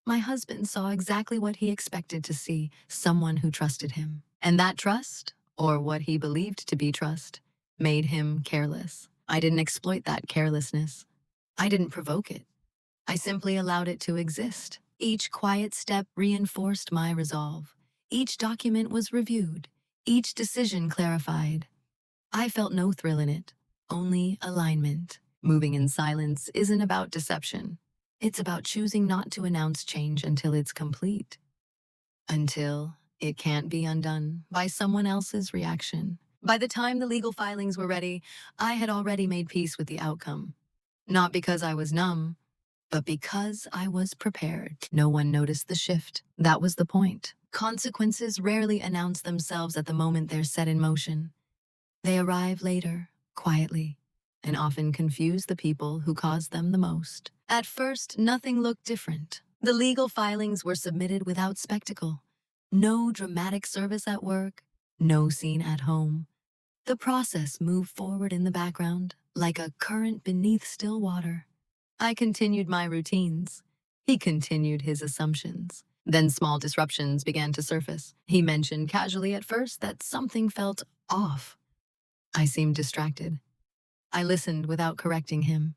My husband saw exactly what he expected to see, someone who trusted him. And that trust, or what he believed to be trust, made him careless. I didn't exploit that carelessness. I didn't provoke it. I simply allowed it to exist. Each quiet step reinforced my resolve. Each document was reviewed. Each decision clarified. I felt no thrill in it, only alignment. Moving in silence isn't about deception. It's about choosing not to announce change until it's complete. Until it can't be undone by someone else's reaction. By the time the legal filings were ready, I had already made peace with the outcome. Not because I was numb, but because I was prepared. No one noticed the shift. That was the point. Consequences rarely announce themselves at the moment they're set in motion. They arrive later, quietly, and often confuse the people who caused them the most. At first, nothing looked different. The legal filings were submitted without spectacle. No dramatic service at work, no scene at home. The process moved forward in the background, like a current beneath still water. I continued my routines. He continued his assumptions. Then small disruptions began to surface. He mentioned casually at first that something felt off. I seemed distracted. I listened without correcting him.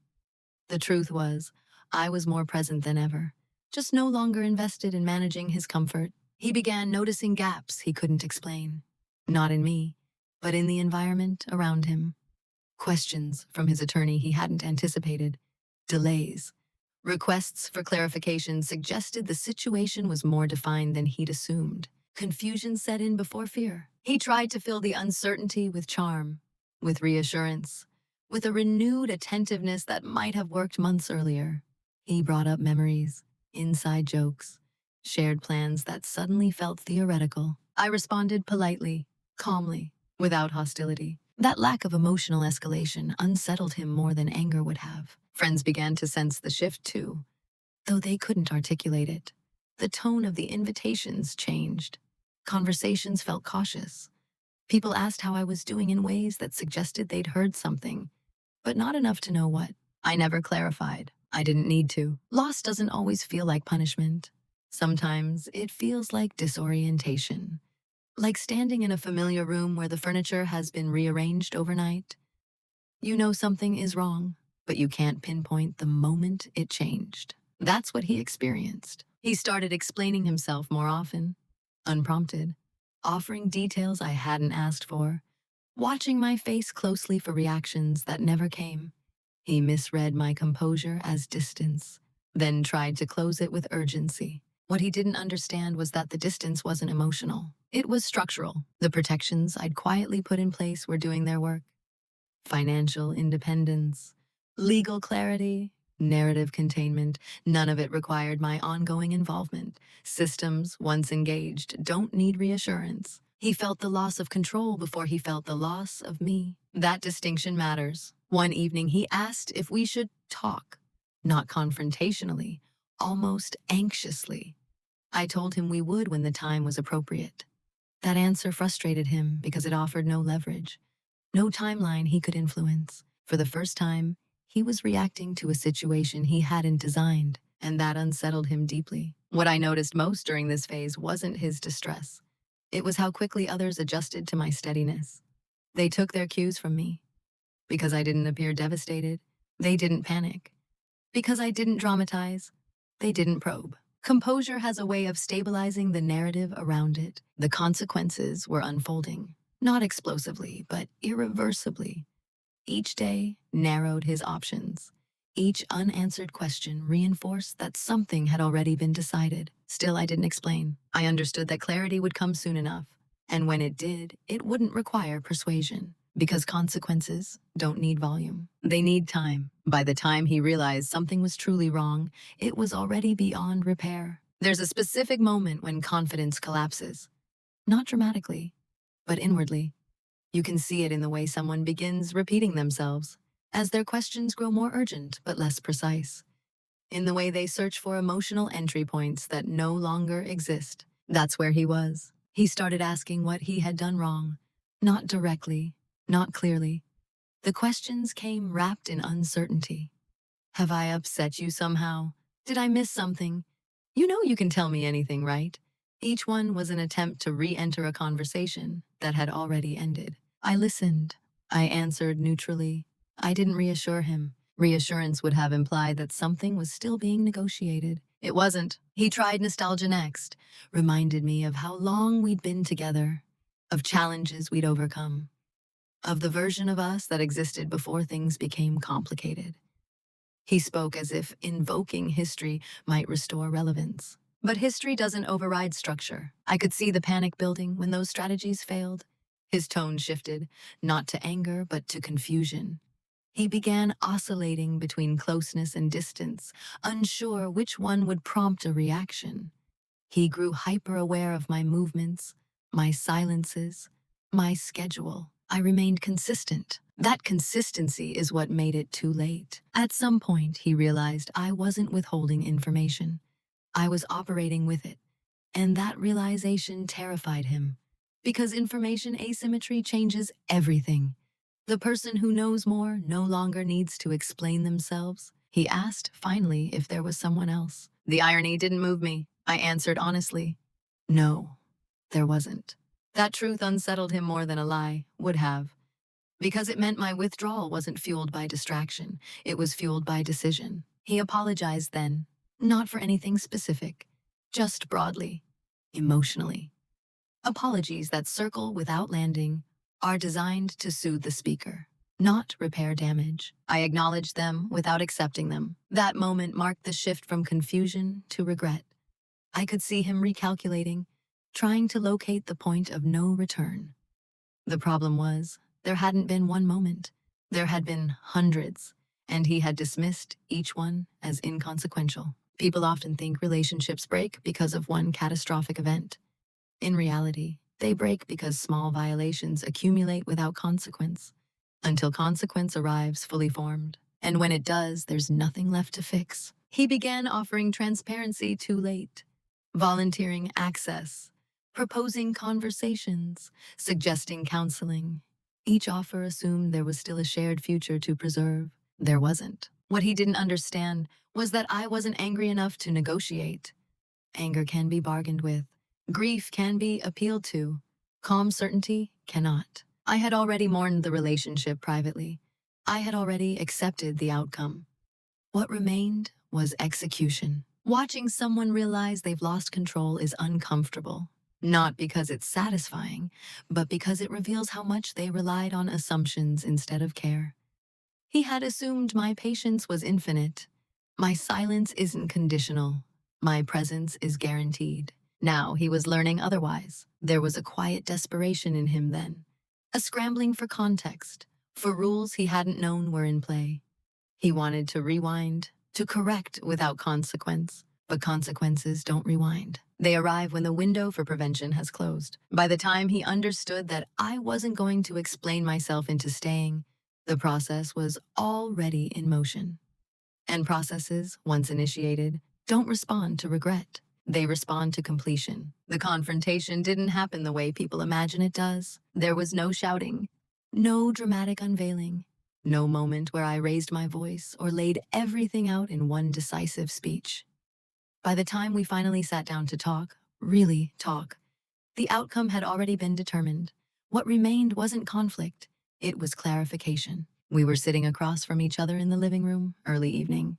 The truth was, I was more present than ever, just no longer invested in managing his comfort. He began noticing gaps he couldn't explain. Not in me, but in the environment around him. Questions from his attorney he hadn't anticipated. Delays. Requests for clarification suggested the situation was more defined than he'd assumed. Confusion set in before fear. He tried to fill the uncertainty with charm, with reassurance, with a renewed attentiveness that might have worked months earlier. He brought up memories, inside jokes, shared plans that suddenly felt theoretical. I responded politely, calmly, without hostility. That lack of emotional escalation unsettled him more than anger would have. Friends began to sense the shift too, though they couldn't articulate it. The tone of the invitations changed. Conversations felt cautious. People asked how I was doing in ways that suggested they'd heard something, but not enough to know what. I never clarified. I didn't need to. Loss doesn't always feel like punishment. Sometimes it feels like disorientation. Like standing in a familiar room where the furniture has been rearranged overnight. You know something is wrong, but you can't pinpoint the moment it changed. That's what he experienced. He started explaining himself more often, unprompted, offering details I hadn't asked for, watching my face closely for reactions that never came. He misread my composure as distance, then tried to close it with urgency. What he didn't understand was that the distance wasn't emotional. It was structural. The protections I'd quietly put in place were doing their work. Financial independence, legal clarity, narrative containment, none of it required my ongoing involvement. Systems, once engaged, don't need reassurance. He felt the loss of control before he felt the loss of me. That distinction matters. One evening he asked if we should talk, not confrontationally, almost anxiously. I told him we would when the time was appropriate. That answer frustrated him because it offered no leverage, no timeline he could influence. For the first time, he was reacting to a situation he hadn't designed, and that unsettled him deeply. What I noticed most during this phase wasn't his distress. It was how quickly others adjusted to my steadiness. They took their cues from me. Because I didn't appear devastated, they didn't panic. Because I didn't dramatize, they didn't probe. Composure has a way of stabilizing the narrative around it. The consequences were unfolding, not explosively, but irreversibly. Each day narrowed his options. Each unanswered question reinforced that something had already been decided. Still, I didn't explain. I understood that clarity would come soon enough, and when it did, it wouldn't require persuasion. Because consequences don't need volume. They need time. By the time he realized something was truly wrong, it was already beyond repair. There's a specific moment when confidence collapses, not dramatically, but inwardly. You can see it in the way someone begins repeating themselves, as their questions grow more urgent but less precise, in the way they search for emotional entry points that no longer exist. That's where he was. He started asking what he had done wrong, not directly, not clearly. The questions came wrapped in uncertainty. Have I upset you somehow? Did I miss something? You know you can tell me anything, right? Each one was an attempt to re-enter a conversation that had already ended. I listened. I answered neutrally. I didn't reassure him. Reassurance would have implied that something was still being negotiated. It wasn't. He tried nostalgia next, reminded me of how long we'd been together, of challenges we'd overcome, of the version of us that existed before things became complicated. He spoke as if invoking history might restore relevance. But history doesn't override structure. I could see the panic building when those strategies failed. His tone shifted, not to anger, but to confusion. He began oscillating between closeness and distance, unsure which one would prompt a reaction. He grew hyper-aware of my movements, my silences, my schedule. I remained consistent. That consistency is what made it too late. At some point, he realized I wasn't withholding information. I was operating with it, and that realization terrified him. Because information asymmetry changes everything. The person who knows more no longer needs to explain themselves. He asked, finally, if there was someone else. The irony didn't move me. I answered honestly. No, there wasn't. That truth unsettled him more than a lie would have, because it meant my withdrawal wasn't fueled by distraction, it was fueled by decision. He apologized then, not for anything specific, just broadly, emotionally. Apologies that circle without landing are designed to soothe the speaker, not repair damage. I acknowledged them without accepting them. That moment marked the shift from confusion to regret. I could see him recalculating, trying to locate the point of no return. The problem was, there hadn't been one moment. There had been hundreds, and he had dismissed each one as inconsequential. People often think relationships break because of one catastrophic event. In reality, they break because small violations accumulate without consequence, until consequence arrives fully formed. And when it does, there's nothing left to fix. He began offering transparency too late, volunteering access, proposing conversations, suggesting counseling. Each offer assumed there was still a shared future to preserve. There wasn't. What he didn't understand was that I wasn't angry enough to negotiate. Anger can be bargained with. Grief can be appealed to. Calm certainty cannot. I had already mourned the relationship privately. I had already accepted the outcome. What remained was execution. Watching someone realize they've lost control is uncomfortable. Not because it's satisfying, but because it reveals how much they relied on assumptions instead of care. He had assumed my patience was infinite. My silence isn't conditional. My presence is guaranteed. Now he was learning otherwise. There was a quiet desperation in him then, a scrambling for context, for rules he hadn't known were in play. He wanted to rewind, to correct without consequence. But consequences don't rewind. They arrive when the window for prevention has closed. By the time he understood that I wasn't going to explain myself into staying, the process was already in motion. And processes, once initiated, don't respond to regret. They respond to completion. The confrontation didn't happen the way people imagine it does. There was no shouting, no dramatic unveiling, no moment where I raised my voice or laid everything out in one decisive speech. By the time we finally sat down to talk, really talk, the outcome had already been determined. What remained wasn't conflict, it was clarification. We were sitting across from each other in the living room, early evening.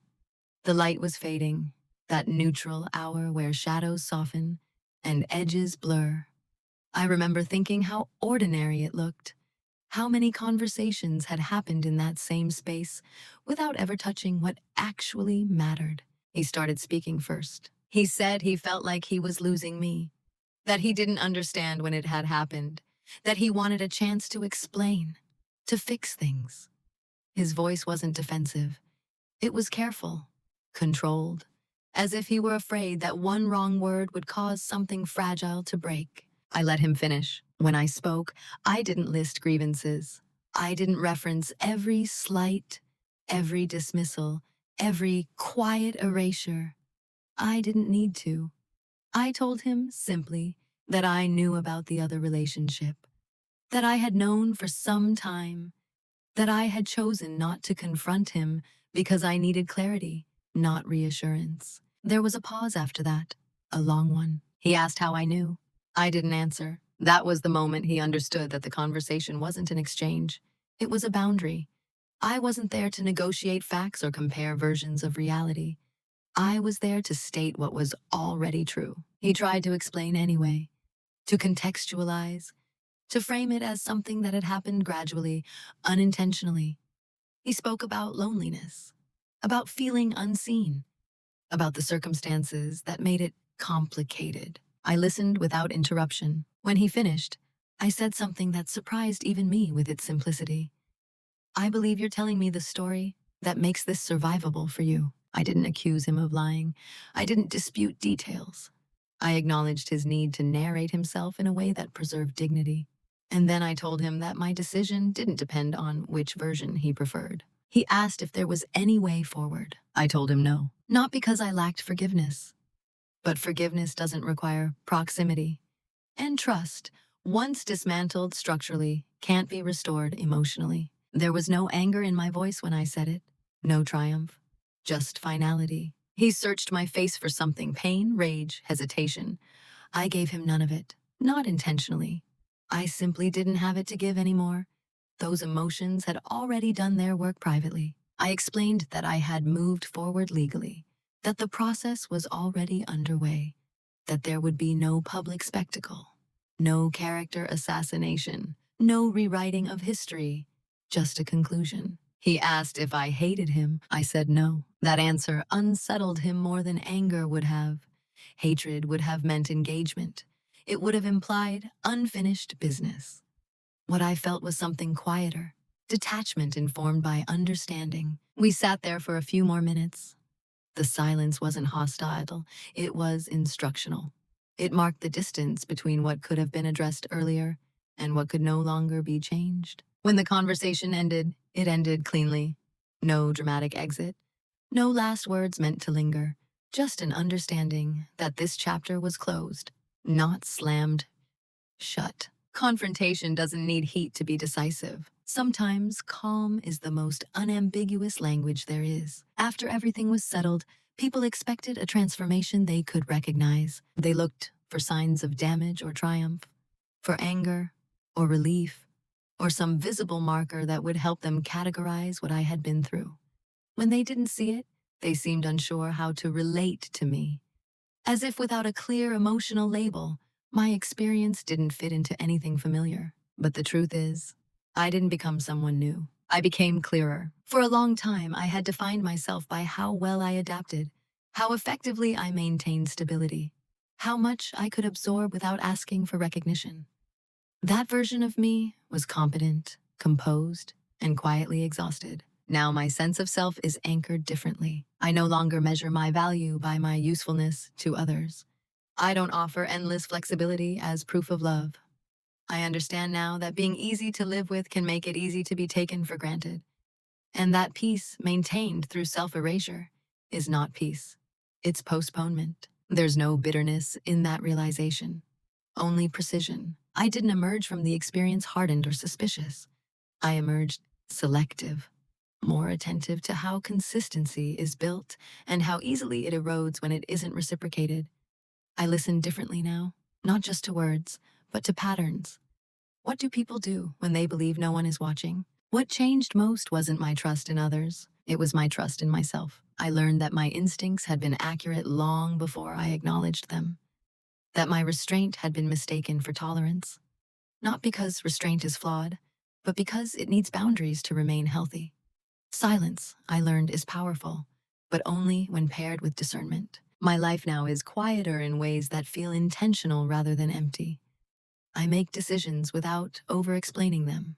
The light was fading, that neutral hour where shadows soften and edges blur. I remember thinking how ordinary it looked. How many conversations had happened in that same space without ever touching what actually mattered. He started speaking first. He said he felt like he was losing me, that he didn't understand when it had happened, that he wanted a chance to explain, to fix things. His voice wasn't defensive. It was careful, controlled, as if he were afraid that one wrong word would cause something fragile to break. I let him finish. When I spoke, I didn't list grievances. I didn't reference every slight, every dismissal, every quiet erasure. I didn't need to. I told him simply that I knew about the other relationship, that I had known for some time, that I had chosen not to confront him because I needed clarity, not reassurance. There was a pause after that, a long one. He asked how I knew. I didn't answer. That was the moment he understood that the conversation wasn't an exchange. It was a boundary. I wasn't there to negotiate facts or compare versions of reality. I was there to state what was already true. He tried to explain anyway, to contextualize, to frame it as something that had happened gradually, unintentionally. He spoke about loneliness, about feeling unseen, about the circumstances that made it complicated. I listened without interruption. When he finished, I said something that surprised even me with its simplicity. I believe you're telling me the story that makes this survivable for you. I didn't accuse him of lying. I didn't dispute details. I acknowledged his need to narrate himself in a way that preserved dignity. And then I told him that my decision didn't depend on which version he preferred. He asked if there was any way forward. I told him no. Not because I lacked forgiveness, but forgiveness doesn't require proximity. And trust, once dismantled structurally, can't be restored emotionally. There was no anger in my voice when I said it, no triumph, just finality. He searched my face for something: pain, rage, hesitation. I gave him none of it, not intentionally. I simply didn't have it to give anymore. Those emotions had already done their work privately. I explained that I had moved forward legally, that the process was already underway, that there would be no public spectacle, no character assassination, no rewriting of history, just a conclusion. He asked if I hated him. I said no. That answer unsettled him more than anger would have. Hatred would have meant engagement. It would have implied unfinished business. What I felt was something quieter, detachment informed by understanding. We sat there for a few more minutes. The silence wasn't hostile, it was instructional. It marked the distance between what could have been addressed earlier and what could no longer be changed. When the conversation ended, it ended cleanly. No dramatic exit, no last words meant to linger, just an understanding that this chapter was closed, not slammed shut. Confrontation doesn't need heat to be decisive. Sometimes calm is the most unambiguous language there is. After everything was settled, people expected a transformation they could recognize. They looked for signs of damage or triumph, for anger or relief, or some visible marker that would help them categorize what I had been through. When they didn't see it, they seemed unsure how to relate to me. As if without a clear emotional label, my experience didn't fit into anything familiar. But the truth is, I didn't become someone new. I became clearer. For a long time, I had defined myself by how well I adapted, how effectively I maintained stability, how much I could absorb without asking for recognition. That version of me was competent, composed, and quietly exhausted. Now my sense of self is anchored differently. I no longer measure my value by my usefulness to others. I don't offer endless flexibility as proof of love. I understand now that being easy to live with can make it easy to be taken for granted. And that peace maintained through self-erasure is not peace. It's postponement. There's no bitterness in that realization, only precision. I didn't emerge from the experience hardened or suspicious. I emerged selective, more attentive to how consistency is built and how easily it erodes when it isn't reciprocated. I listen differently now, not just to words, but to patterns. What do people do when they believe no one is watching? What changed most wasn't my trust in others. It was my trust in myself. I learned that my instincts had been accurate long before I acknowledged them, that my restraint had been mistaken for tolerance. Not because restraint is flawed, but because it needs boundaries to remain healthy. Silence, I learned, is powerful, but only when paired with discernment. My life now is quieter in ways that feel intentional rather than empty. I make decisions without over-explaining them.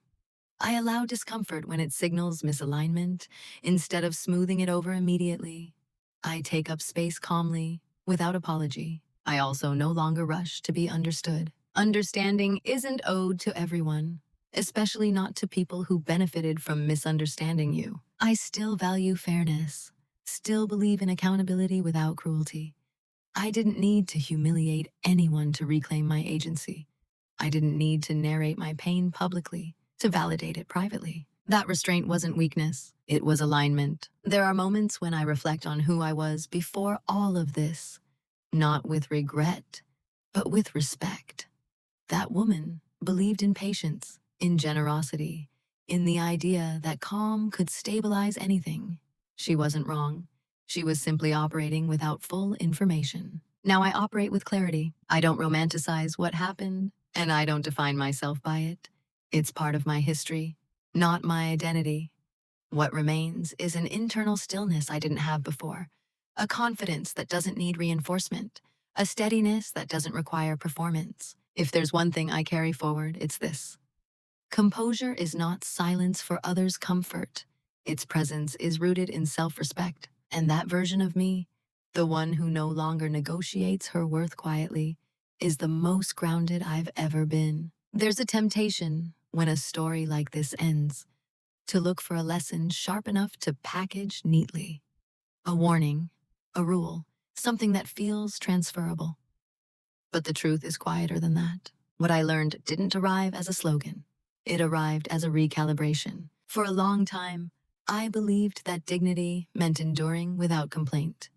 I allow discomfort when it signals misalignment instead of smoothing it over immediately. I take up space calmly, without apology. I also no longer rush to be understood. Understanding isn't owed to everyone, especially not to people who benefited from misunderstanding you. I still value fairness, still believe in accountability without cruelty. I didn't need to humiliate anyone to reclaim my agency. I didn't need to narrate my pain publicly to validate it privately. That restraint wasn't weakness, it was alignment. There are moments when I reflect on who I was before all of this, not with regret, but with respect. That woman believed in patience, in generosity, in the idea that calm could stabilize anything. She wasn't wrong. She was simply operating without full information. Now I operate with clarity. I don't romanticize what happened, and I don't define myself by it. It's part of my history, not my identity. What remains is an internal stillness I didn't have before, a confidence that doesn't need reinforcement, a steadiness that doesn't require performance. If there's one thing I carry forward, it's this. Composure is not silence for others' comfort. Its presence is rooted in self-respect. And that version of me, the one who no longer negotiates her worth quietly, is the most grounded I've ever been. There's a temptation, when a story like this ends, to look for a lesson sharp enough to package neatly. A warning, a rule, something that feels transferable. But the truth is quieter than that. What I learned didn't arrive as a slogan. It arrived as a recalibration. For a long time, I believed that dignity meant enduring without complaint,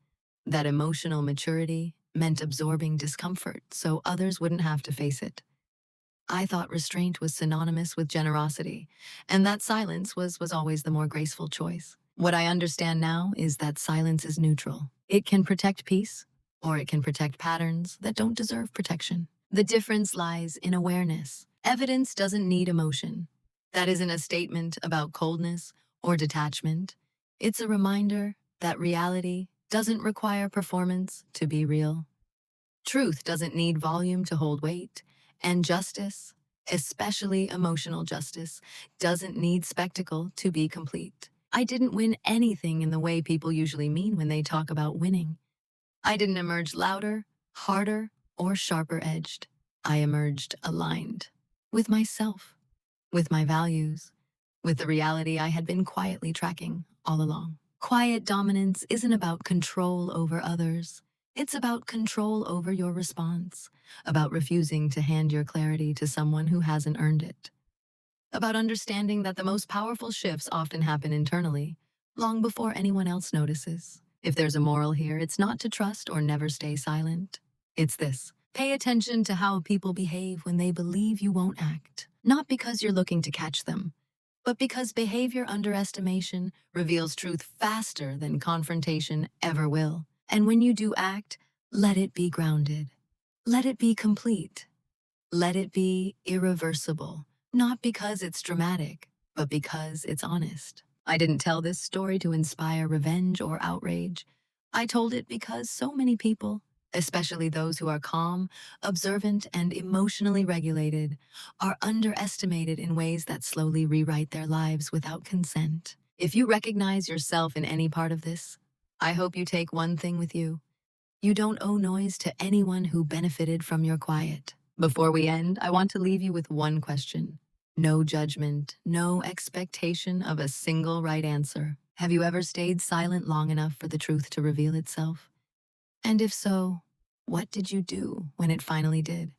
that emotional maturity meant absorbing discomfort so others wouldn't have to face it. I thought restraint was synonymous with generosity, and that silence was always the more graceful choice. What I understand now is that silence is neutral. It can protect peace, or it can protect patterns that don't deserve protection. The difference lies in awareness. Evidence doesn't need emotion. That isn't a statement about coldness or detachment. It's a reminder that reality doesn't require performance to be real. Truth doesn't need volume to hold weight, and justice, especially emotional justice, doesn't need spectacle to be complete. I didn't win anything in the way people usually mean when they talk about winning. I didn't emerge louder, harder, or sharper edged. I emerged aligned with myself, with my values, with the reality I had been quietly tracking all along. Quiet dominance isn't about control over others. It's about control over your response, about refusing to hand your clarity to someone who hasn't earned it, about understanding that the most powerful shifts often happen internally, long before anyone else notices. If there's a moral here, it's not to trust or never stay silent. It's this. Pay attention to how people behave when they believe you won't act, not because you're looking to catch them, but because behavior underestimation reveals truth faster than confrontation ever will. And when you do act, let it be grounded. Let it be complete. Let it be irreversible, not because it's dramatic, but because it's honest. I didn't tell this story to inspire revenge or outrage. I told it because so many people, especially those who are calm, observant, and emotionally regulated, are underestimated in ways that slowly rewrite their lives without consent. If you recognize yourself in any part of this, I hope you take one thing with you. You don't owe noise to anyone who benefited from your quiet. Before we end, I want to leave you with one question. No judgment, no expectation of a single right answer. Have you ever stayed silent long enough for the truth to reveal itself? And if so, what did you do when it finally did?